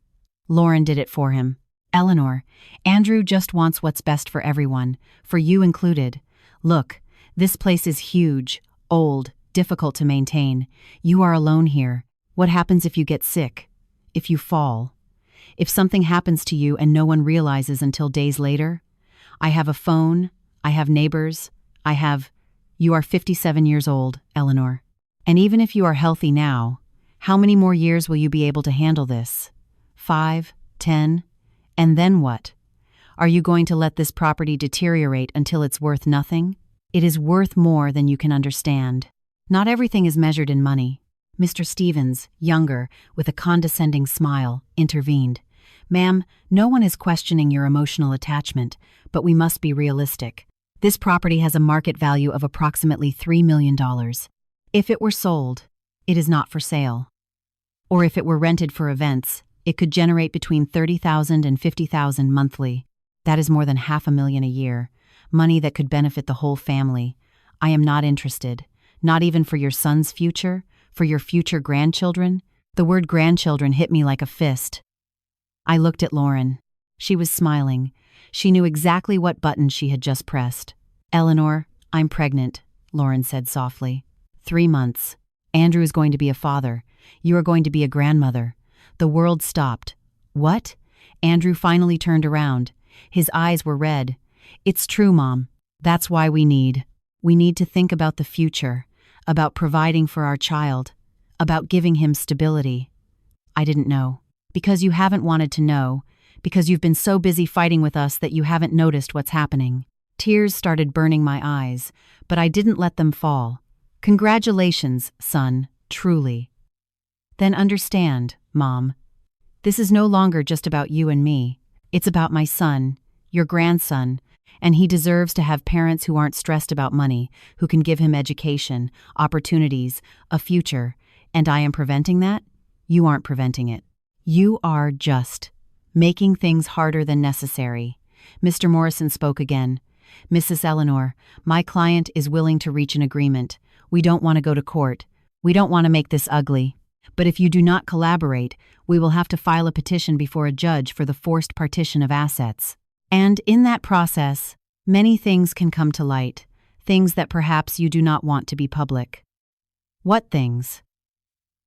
Lauren did it for him. Eleanor, Andrew just wants what's best for everyone, for you included. Look, this place is huge, old, difficult to maintain. You are alone here. What happens if you get sick? If you fall? If something happens to you and no one realizes until days later? I have a phone. I have neighbors. You are 57 years old, Eleanor. And even if you are healthy now, how many more years will you be able to handle this? 5, 10? And then what? Are you going to let this property deteriorate until it's worth nothing? It is worth more than you can understand. Not everything is measured in money. Mr. Stevens, younger, with a condescending smile, intervened. Ma'am, no one is questioning your emotional attachment, but we must be realistic. This property has a market value of approximately $3 million. If it were sold, it is not for sale. Or if it were rented for events, it could generate between $30,000 and $50,000 monthly. That is more than $500,000 a year, money that could benefit the whole family. I am not interested, not even for your son's future, for your future grandchildren. The word grandchildren hit me like a fist. I looked at Lauren. She was smiling. She knew exactly what button she had just pressed. Eleanor, I'm pregnant, Lauren said softly. 3 months. Andrew is going to be a father. You are going to be a grandmother. The world stopped. What? Andrew finally turned around. His eyes were red. It's true, Mom. That's why we need to think about the future, about providing for our child, about giving him stability. I didn't know. Because you haven't wanted to know, because you've been so busy fighting with us that you haven't noticed what's happening. Tears started burning my eyes, but I didn't let them fall. Congratulations, son, truly. Then understand, Mom. This is no longer just about you and me. It's about my son, your grandson, and he deserves to have parents who aren't stressed about money, who can give him education, opportunities, a future. And I am preventing that? You aren't preventing it. You are just making things harder than necessary. Mr. Morrison spoke again. Mrs. Eleanor, my client is willing to reach an agreement. We don't want to go to court. We don't want to make this ugly. But if you do not collaborate, we will have to file a petition before a judge for the forced partition of assets. And in that process, many things can come to light, things that perhaps you do not want to be public. What things?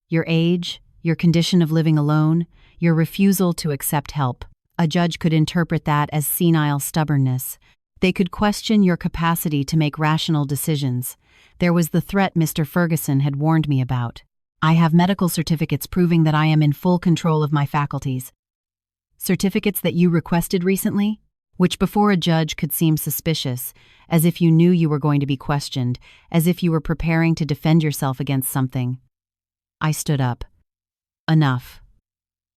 Your age, your condition of living alone, your refusal to accept help. A judge could interpret that as senile stubbornness. They could question your capacity to make rational decisions. There was the threat Mr. Ferguson had warned me about. I have medical certificates proving that I am in full control of my faculties. Certificates that you requested recently? Which before a judge could seem suspicious, as if you knew you were going to be questioned, as if you were preparing to defend yourself against something. I stood up. Enough.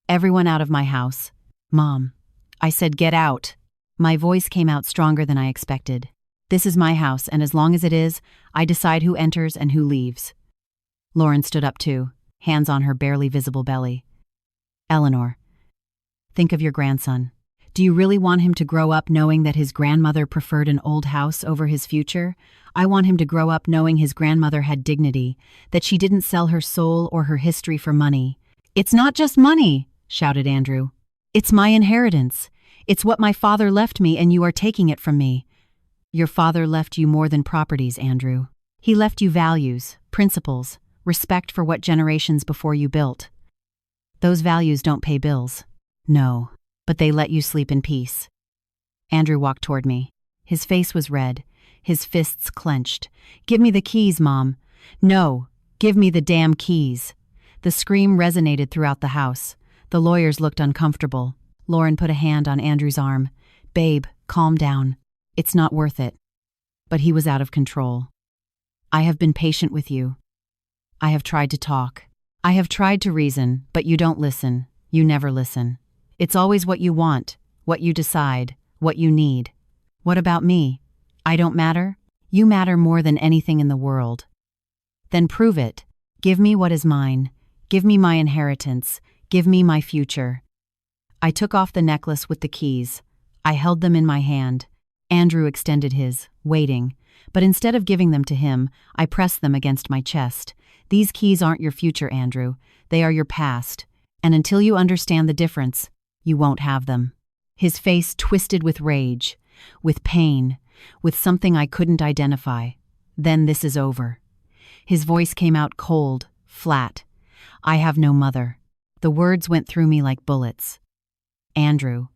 Everyone out of my house. Mom. I said, get out. My voice came out stronger than I expected. This is my house, and as long as it is, I decide who enters and who leaves. Lauren stood up too, hands on her barely visible belly. Eleanor. Think of your grandson. Do you really want him to grow up knowing that his grandmother preferred an old house over his future? I want him to grow up knowing his grandmother had dignity, that she didn't sell her soul or her history for money. It's not just money, shouted Andrew. It's my inheritance. It's what my father left me, and you are taking it from me. Your father left you more than properties, Andrew. He left you values, principles, respect for what generations before you built. Those values don't pay bills. No, but they let you sleep in peace. Andrew walked toward me. His face was red, his fists clenched. Give me the keys, Mom. No, give me the damn keys. The scream resonated throughout the house. The lawyers looked uncomfortable. Lauren put a hand on Andrew's arm. Babe, calm down. It's not worth it. But he was out of control. I have been patient with you. I have tried to talk. I have tried to reason, but you don't listen. You never listen. It's always what you want, what you decide, what you need. What about me? I don't matter? You matter more than anything in the world. Then prove it. Give me what is mine. Give me my inheritance. Give me my future. I took off the necklace with the keys. I held them in my hand. Andrew extended his, waiting. But instead of giving them to him, I pressed them against my chest. These keys aren't your future, Andrew. They are your past. And until you understand the difference, you won't have them. His face twisted with rage, with pain, with something I couldn't identify. Then this is over. His voice came out cold, flat. I have no mother. The words went through me like bullets. Andrew.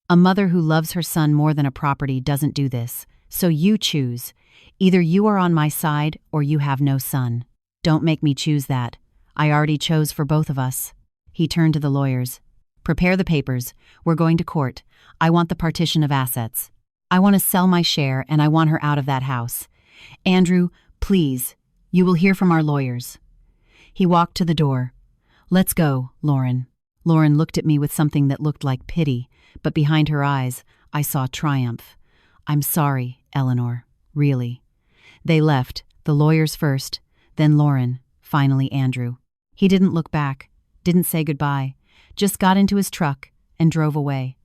A mother who loves her son more than a property doesn't do this, so you choose. Either you are on my side or you have no son. Don't make me choose that. I already chose for both of us. He turned to the lawyers. Prepare the papers. We're going to court. I want the partition of assets. I want to sell my share, and I want her out of that house. Andrew, please. You will hear from our lawyers. He walked to the door. Let's go, Lauren. Lauren looked at me with something that looked like pity, but behind her eyes, I saw triumph. I'm sorry, Eleanor. Really. They left, the lawyers first, then Lauren, finally Andrew. He didn't look back, didn't say goodbye, just got into his truck and drove away.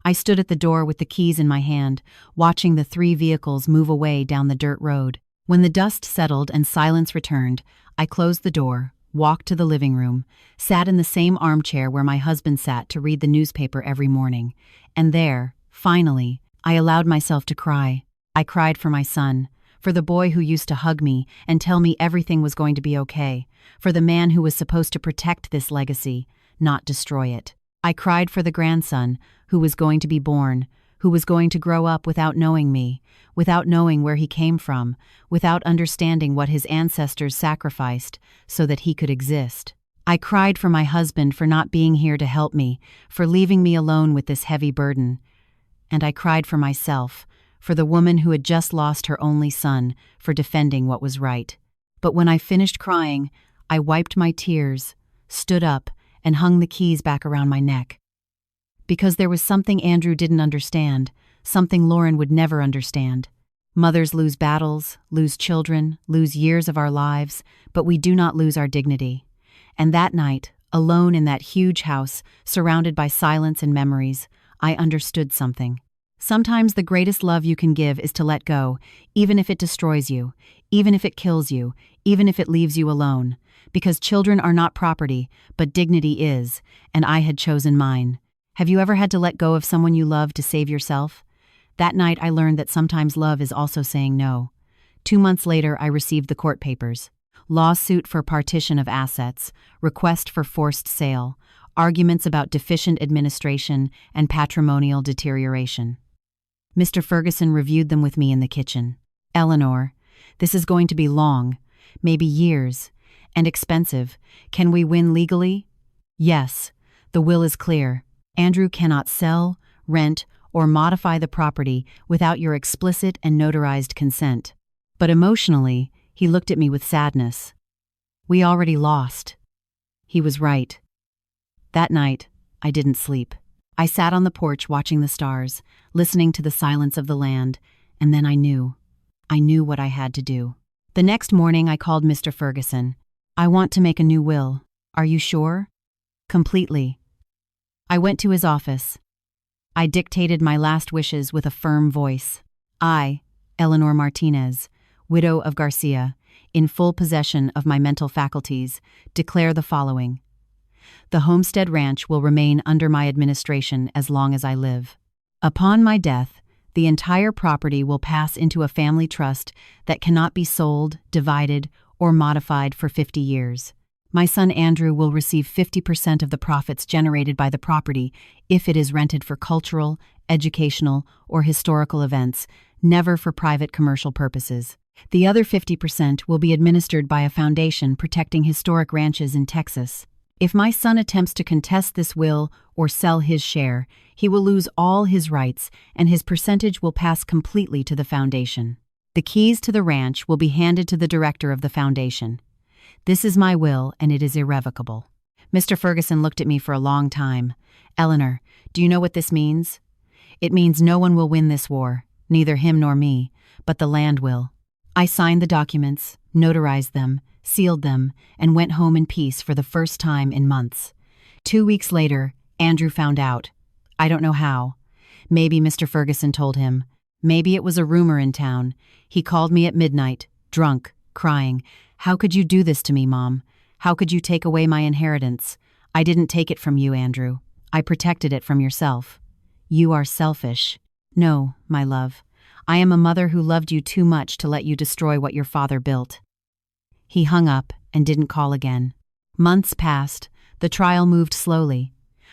I stood at the door with the keys in my hand, watching the 3 vehicles move away down the dirt road. When the dust settled and silence returned, I closed the door, walked to the living room, sat in the same armchair where my husband sat to read the newspaper every morning. And there, finally, I allowed myself to cry. I cried for my son, for the boy who used to hug me and tell me everything was going to be okay, for the man who was supposed to protect this legacy, not destroy it. I cried for the grandson who was going to be born, who was going to grow up without knowing me, without knowing where he came from, without understanding what his ancestors sacrificed so that he could exist. I cried for my husband for not being here to help me, for leaving me alone with this heavy burden. And I cried for myself, for the woman who had just lost her only son, for defending what was right. But when I finished crying, I wiped my tears, stood up, and hung the keys back around my neck. Because there was something Andrew didn't understand, something Lauren would never understand. Mothers lose battles, lose children, lose years of our lives, but we do not lose our dignity. And that night, alone in that huge house, surrounded by silence and memories, I understood something. Sometimes the greatest love you can give is to let go, even if it destroys you, even if it kills you, even if it leaves you alone. Because children are not property, but dignity is, and I had chosen mine. Have you ever had to let go of someone you love to save yourself? That night I learned that sometimes love is also saying no. 2 months later I received the court papers. Lawsuit for partition of assets, request for forced sale, arguments about deficient administration and patrimonial deterioration. Mr. Ferguson reviewed them with me in the kitchen. Eleanor, this is going to be long, maybe years, and expensive. Can we win legally? Yes, the will is clear. Andrew cannot sell, rent, or modify the property without your explicit and notarized consent. But emotionally, he looked at me with sadness. We already lost. He was right. That night, I didn't sleep. I sat on the porch watching the stars, listening to the silence of the land, and then I knew. I knew what I had to do. The next morning I called Mr. Ferguson. I want to make a new will. Are you sure? Completely. I went to his office. I dictated my last wishes with a firm voice. I, Eleanor Martinez, widow of Garcia, in full possession of my mental faculties, declare the following. The homestead ranch will remain under my administration as long as I live. Upon my death, the entire property will pass into a family trust that cannot be sold, divided, or modified for 50 years. My son Andrew will receive 50% of the profits generated by the property if it is rented for cultural, educational, or historical events, never for private commercial purposes. The other 50% will be administered by a foundation protecting historic ranches in Texas. If my son attempts to contest this will or sell his share, he will lose all his rights and his percentage will pass completely to the foundation. The keys to the ranch will be handed to the director of the foundation. This is my will, and it is irrevocable. Mr. Ferguson looked at me for a long time. Eleanor, do you know what this means? It means no one will win this war, neither him nor me, but the land will. I signed the documents, notarized them, sealed them, and went home in peace for the first time in months. 2 weeks later, Andrew found out. I don't know how. Maybe Mr. Ferguson told him. Maybe it was a rumor in town. He called me at midnight, drunk, crying. How could you do this to me, Mom? How could you take away my inheritance? I didn't take it from you, Andrew. I protected it from yourself. You are selfish. No, my love. I am a mother who loved you too much to let you destroy what your father built. He hung up and didn't call again. Months passed. The trial moved slowly.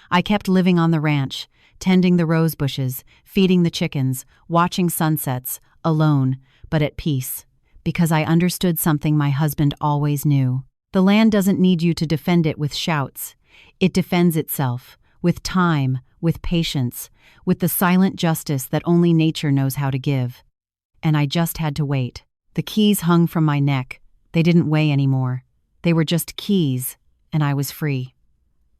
I kept living on the ranch, tending the rose bushes, feeding the chickens, watching sunsets, alone, but at peace. Because I understood something my husband always knew. The land doesn't need you to defend it with shouts. It defends itself, with time, with patience, with the silent justice that only nature knows how to give. And I just had to wait. The keys hung from my neck. They didn't weigh anymore. They were just keys, and I was free.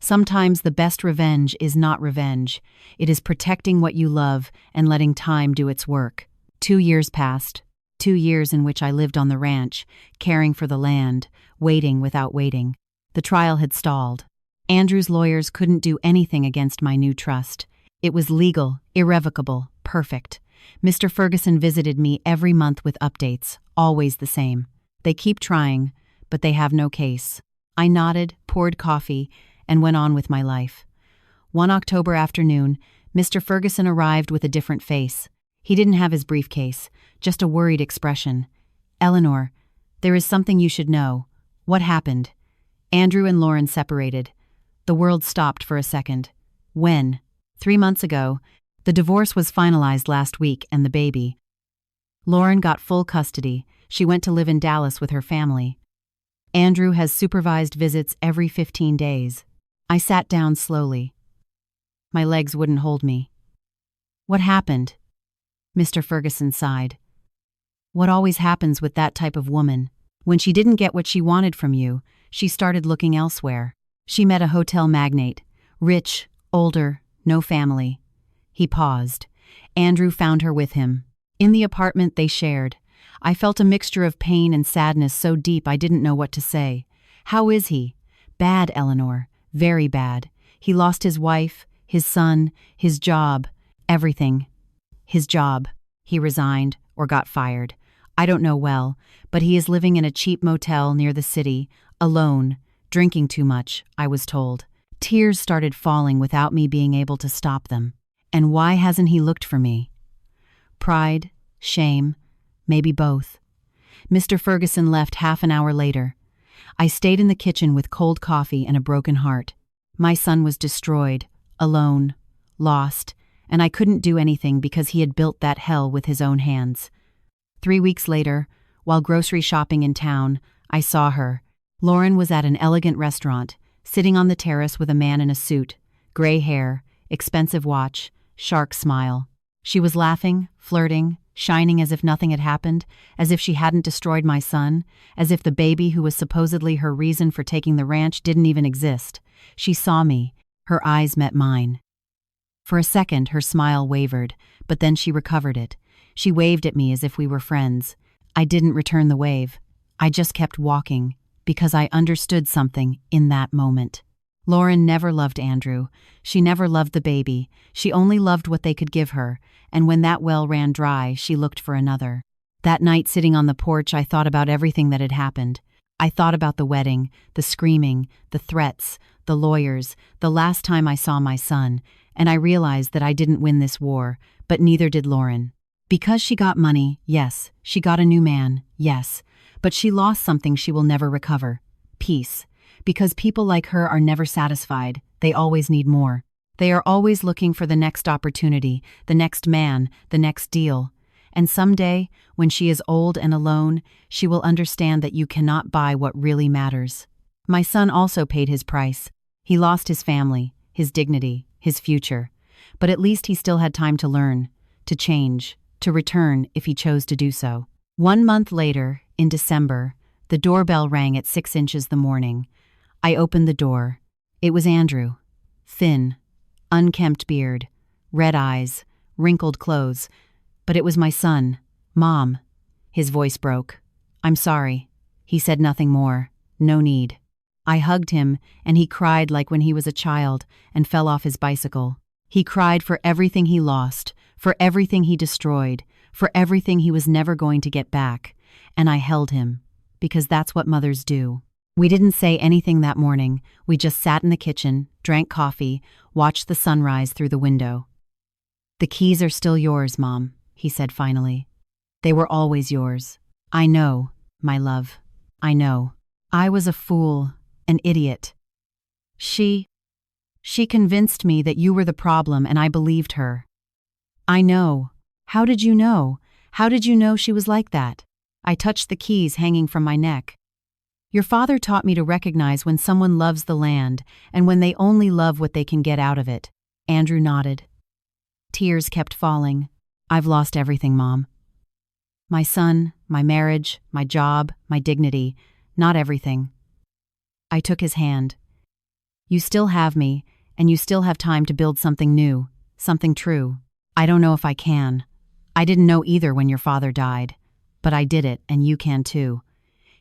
Sometimes the best revenge is not revenge. It is protecting what you love and letting time do its work. 2 years passed. 2 years in which I lived on the ranch, caring for the land, waiting without waiting. The trial had stalled. Andrew's lawyers couldn't do anything against my new trust. It was legal, irrevocable, perfect. Mr. Ferguson visited me every month with updates, always the same. They keep trying, but they have no case. I nodded, poured coffee, and went on with my life. One October afternoon, Mr. Ferguson arrived with a different face. He didn't have his briefcase, just a worried expression. Eleanor, there is something you should know. What happened? Andrew and Lauren separated. The world stopped for a second. When? 3 months ago. The divorce was finalized last week, and the baby. Lauren got full custody. She went to live in Dallas with her family. Andrew has supervised visits every 15 days. I sat down slowly. My legs wouldn't hold me. What happened? Mr. Ferguson sighed. What always happens with that type of woman? When she didn't get what she wanted from you, she started looking elsewhere. She met a hotel magnate, rich, older, no family. He paused. Andrew found her with him. In the apartment they shared, I felt a mixture of pain and sadness so deep I didn't know what to say. How is he? Bad, Eleanor. Very bad. He lost his wife, his son, his job, everything. His job. He resigned or got fired. I don't know well, but he is living in a cheap motel near the city, alone, drinking too much, I was told. Tears started falling without me being able to stop them. And why hasn't he looked for me? Pride, shame, maybe both. Mr. Ferguson left half an hour later. I stayed in the kitchen with cold coffee and a broken heart. My son was destroyed, alone, lost, and I couldn't do anything because he had built that hell with his own hands. 3 weeks later, while grocery shopping in town, I saw her. Lauren was at an elegant restaurant, sitting on the terrace with a man in a suit, gray hair, expensive watch, shark smile. She was laughing, flirting, shining as if nothing had happened, as if she hadn't destroyed my son, as if the baby who was supposedly her reason for taking the ranch didn't even exist. She saw me. Her eyes met mine. For a second, her smile wavered, but then she recovered it. She waved at me as if we were friends. I didn't return the wave. I just kept walking, because I understood something in that moment. Lauren never loved Andrew. She never loved the baby. She only loved what they could give her, and when that well ran dry, she looked for another. That night, sitting on the porch, I thought about everything that had happened. I thought about the wedding, the screaming, the threats, the lawyers, the last time I saw my son, and I realized that I didn't win this war, but neither did Lauren. Because she got money, yes. She got a new man, yes. But she lost something she will never recover. Peace. Because people like her are never satisfied. They always need more. They are always looking for the next opportunity, the next man, the next deal. And someday, when she is old and alone, she will understand that you cannot buy what really matters. My son also paid his price. He lost his family, his dignity, his future. But at least he still had time to learn, to change, to return if he chose to do so. 1 month later, in December, the doorbell rang at 6 inches the morning. I opened the door. It was Andrew. Thin, unkempt beard, red eyes, wrinkled clothes. But it was my son. Mom. His voice broke. I'm sorry. He said nothing more. No need. I hugged him, and he cried like when he was a child and fell off his bicycle. He cried for everything he lost, for everything he destroyed, for everything he was never going to get back. And I held him, because that's what mothers do. We didn't say anything that morning. We just sat in the kitchen, drank coffee, watched the sunrise through the window. The keys are still yours, Mom, he said finally. They were always yours. I know, my love. I know. I was a fool, an idiot. She convinced me that you were the problem, and I believed her. I know. How did you know? How did you know she was like that? I touched the keys hanging from my neck. Your father taught me to recognize when someone loves the land and when they only love what they can get out of it. Andrew nodded. Tears kept falling. I've lost everything, Mom. My son, my marriage, my job, my dignity, not everything. I took his hand. You still have me, and you still have time to build something new, something true. I don't know if I can. I didn't know either when your father died. But I did it, and you can too.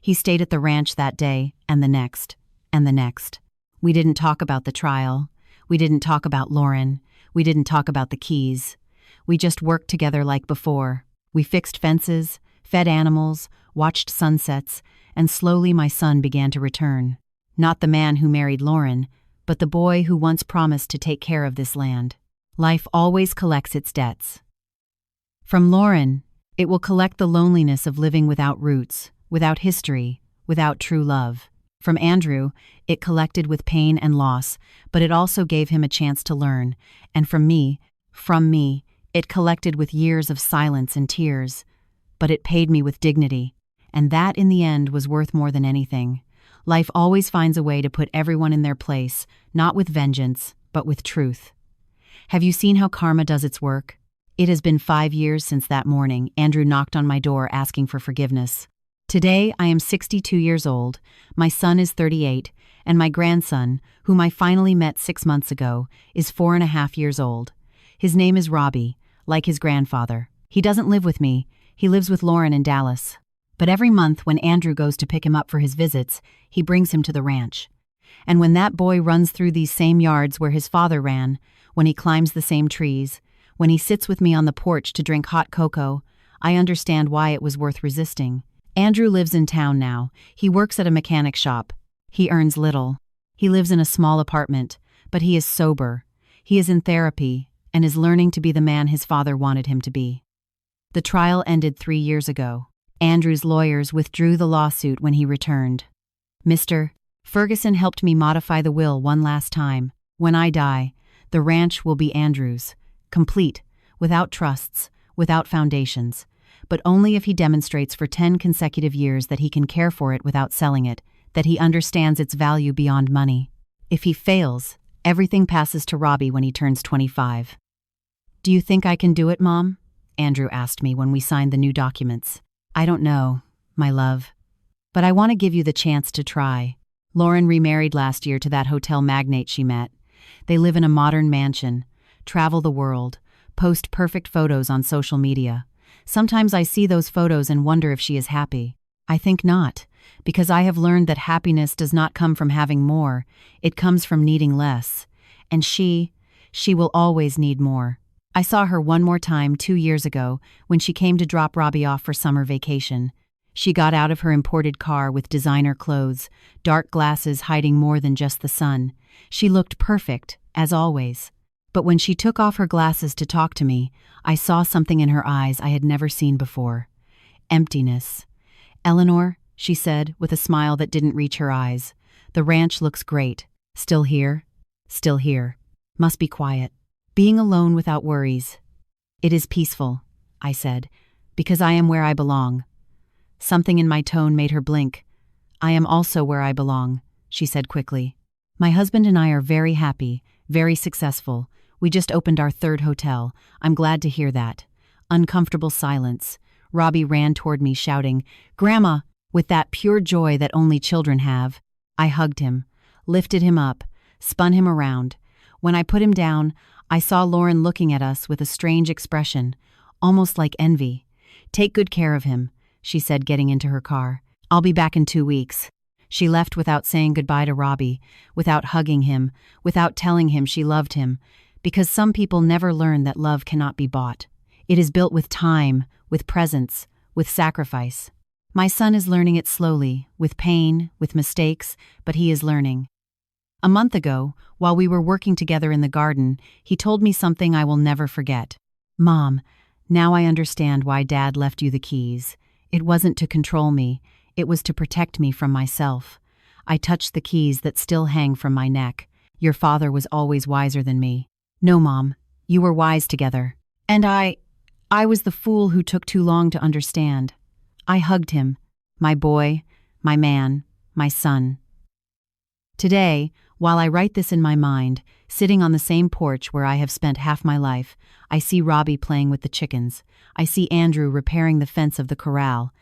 He stayed at the ranch that day, and the next, and the next. We didn't talk about the trial. We didn't talk about Lauren. We didn't talk about the keys. We just worked together like before. We fixed fences, fed animals, watched sunsets, and slowly my son began to return. Not the man who married Lauren, but the boy who once promised to take care of this land. Life always collects its debts. From Lauren, it will collect the loneliness of living without roots, without history, without true love. From Andrew, it collected with pain and loss, but it also gave him a chance to learn. And from me, it collected with years of silence and tears. But it paid me with dignity. And that, in the end, was worth more than anything. Life always finds a way to put everyone in their place, not with vengeance, but with truth. Have you seen how karma does its work? It has been 5 years since that morning Andrew knocked on my door asking for forgiveness. Today, I am 62 years old, my son is 38, and my grandson, whom I finally met 6 months ago, is 4.5 years old. His name is Robbie, like his grandfather. He doesn't live with me, he lives with Lauren in Dallas. But every month when Andrew goes to pick him up for his visits, he brings him to the ranch. And when that boy runs through these same yards where his father ran, when he climbs the same trees, when he sits with me on the porch to drink hot cocoa, I understand why it was worth resisting. Andrew lives in town now. He works at a mechanic shop. He earns little. He lives in a small apartment, but he is sober. He is in therapy and is learning to be the man his father wanted him to be. The trial ended 3 years ago. Andrew's lawyers withdrew the lawsuit when he returned. Mr. Ferguson helped me modify the will one last time. When I die, the ranch will be Andrew's, complete, without trusts, without foundations, but only if he demonstrates for 10 consecutive years that he can care for it without selling it, that he understands its value beyond money. If he fails, everything passes to Robbie when he turns 25. Do you think I can do it, Mom? Andrew asked me when we signed the new documents. I don't know, my love. But I want to give you the chance to try. Lauren remarried last year to that hotel magnate she met. They live in a modern mansion, travel the world, post perfect photos on social media. Sometimes I see those photos and wonder if she is happy. I think not, because I have learned that happiness does not come from having more, it comes from needing less. And she will always need more. I saw her one more time 2 years ago when she came to drop Robbie off for summer vacation. She got out of her imported car with designer clothes, dark glasses hiding more than just the sun. She looked perfect, as always. But when she took off her glasses to talk to me, I saw something in her eyes I had never seen before. Emptiness. Eleanor, she said, with a smile that didn't reach her eyes, the ranch looks great. Still here? Still here. Must be quiet. Being alone without worries. It is peaceful, I said, because I am where I belong. Something in my tone made her blink. I am also where I belong, she said quickly. My husband and I are very happy, very successful. We just opened our 3rd hotel. I'm glad to hear that. Uncomfortable silence. Robbie ran toward me shouting, "Grandma!" with that pure joy that only children have. I hugged him, lifted him up, spun him around. When I put him down, I saw Lauren looking at us with a strange expression, almost like envy. "Take good care of him," she said, getting into her car. "I'll be back in 2 weeks." She left without saying goodbye to Robbie, without hugging him, without telling him she loved him, because some people never learn that love cannot be bought. It is built with time, with presence, with sacrifice. My son is learning it slowly, with pain, with mistakes, but he is learning. A month ago, while we were working together in the garden, he told me something I will never forget. "Mom, now I understand why Dad left you the keys. It wasn't to control me, it was to protect me from myself. I touched the keys that still hang from my neck. Your father was always wiser than me." "No, Mom, you were wise together. And I was the fool who took too long to understand." I hugged him, my boy, my man, my son. Today, while I write this in my mind, sitting on the same porch where I have spent half my life, I see Robbie playing with the chickens. I see Andrew repairing the fence of the corral.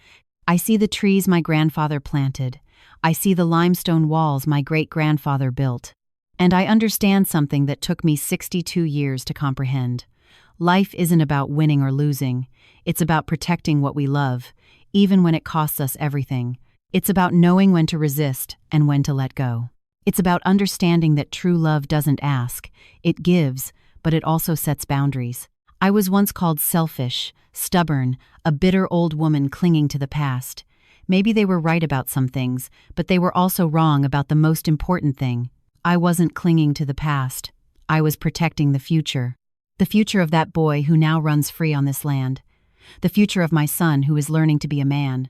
I see the trees my grandfather planted. I see the limestone walls my great-grandfather built. And I understand something that took me 62 years to comprehend. Life isn't about winning or losing. It's about protecting what we love, even when it costs us everything. It's about knowing when to resist and when to let go. It's about understanding that true love doesn't ask, it gives, but it also sets boundaries. I was once called selfish, stubborn, a bitter old woman clinging to the past. Maybe they were right about some things, but they were also wrong about the most important thing. I wasn't clinging to the past. I was protecting the future. The future of that boy who now runs free on this land. The future of my son who is learning to be a man.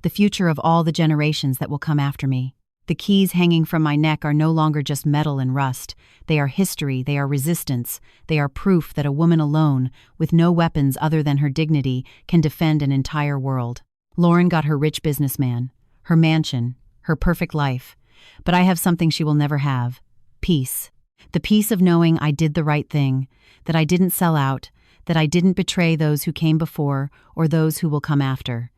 The future of all the generations that will come after me. The keys hanging from my neck are no longer just metal and rust. They are history, they are resistance, they are proof that a woman alone, with no weapons other than her dignity, can defend an entire world. Lauren got her rich businessman, her mansion, her perfect life. But I have something she will never have: peace. The peace of knowing I did the right thing, that I didn't sell out, that I didn't betray those who came before or those who will come after.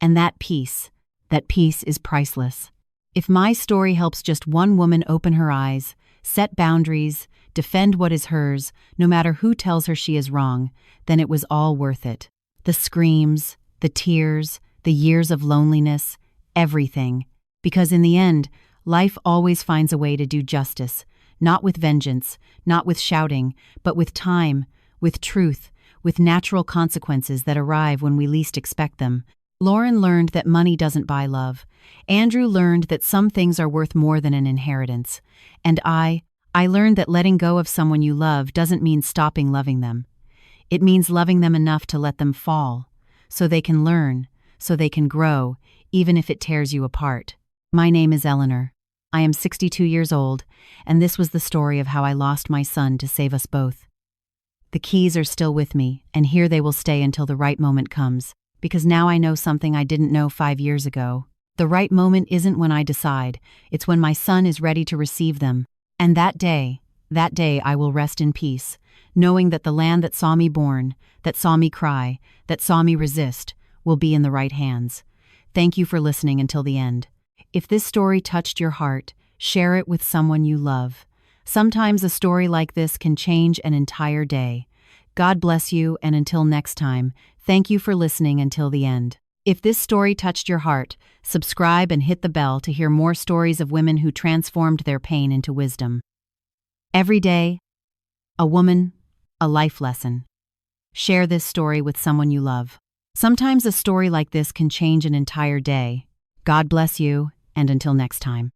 And that peace is priceless. If my story helps just one woman open her eyes, set boundaries, defend what is hers, no matter who tells her she is wrong, then it was all worth it. The screams, the tears, the years of loneliness, everything. Because in the end, life always finds a way to do justice, not with vengeance, not with shouting, but with time, with truth, with natural consequences that arrive when we least expect them. Lauren learned that money doesn't buy love. Andrew learned that some things are worth more than an inheritance. And I learned that letting go of someone you love doesn't mean stopping loving them. It means loving them enough to let them fall, so they can learn, so they can grow, even if it tears you apart. My name is Eleanor. I am 62 years old, and this was the story of how I lost my son to save us both. The keys are still with me, and here they will stay until the right moment comes, because now I know something I didn't know 5 years ago. The right moment isn't when I decide, it's when my son is ready to receive them. And that day I will rest in peace, knowing that the land that saw me born, that saw me cry, that saw me resist, will be in the right hands. Thank you for listening until the end. If this story touched your heart, share it with someone you love. Sometimes a story like this can change an entire day. God bless you, and until next time, thank you for listening until the end. If this story touched your heart, subscribe and hit the bell to hear more stories of women who transformed their pain into wisdom. Every day, a woman, a life lesson. Share this story with someone you love. Sometimes a story like this can change an entire day. God bless you, and until next time.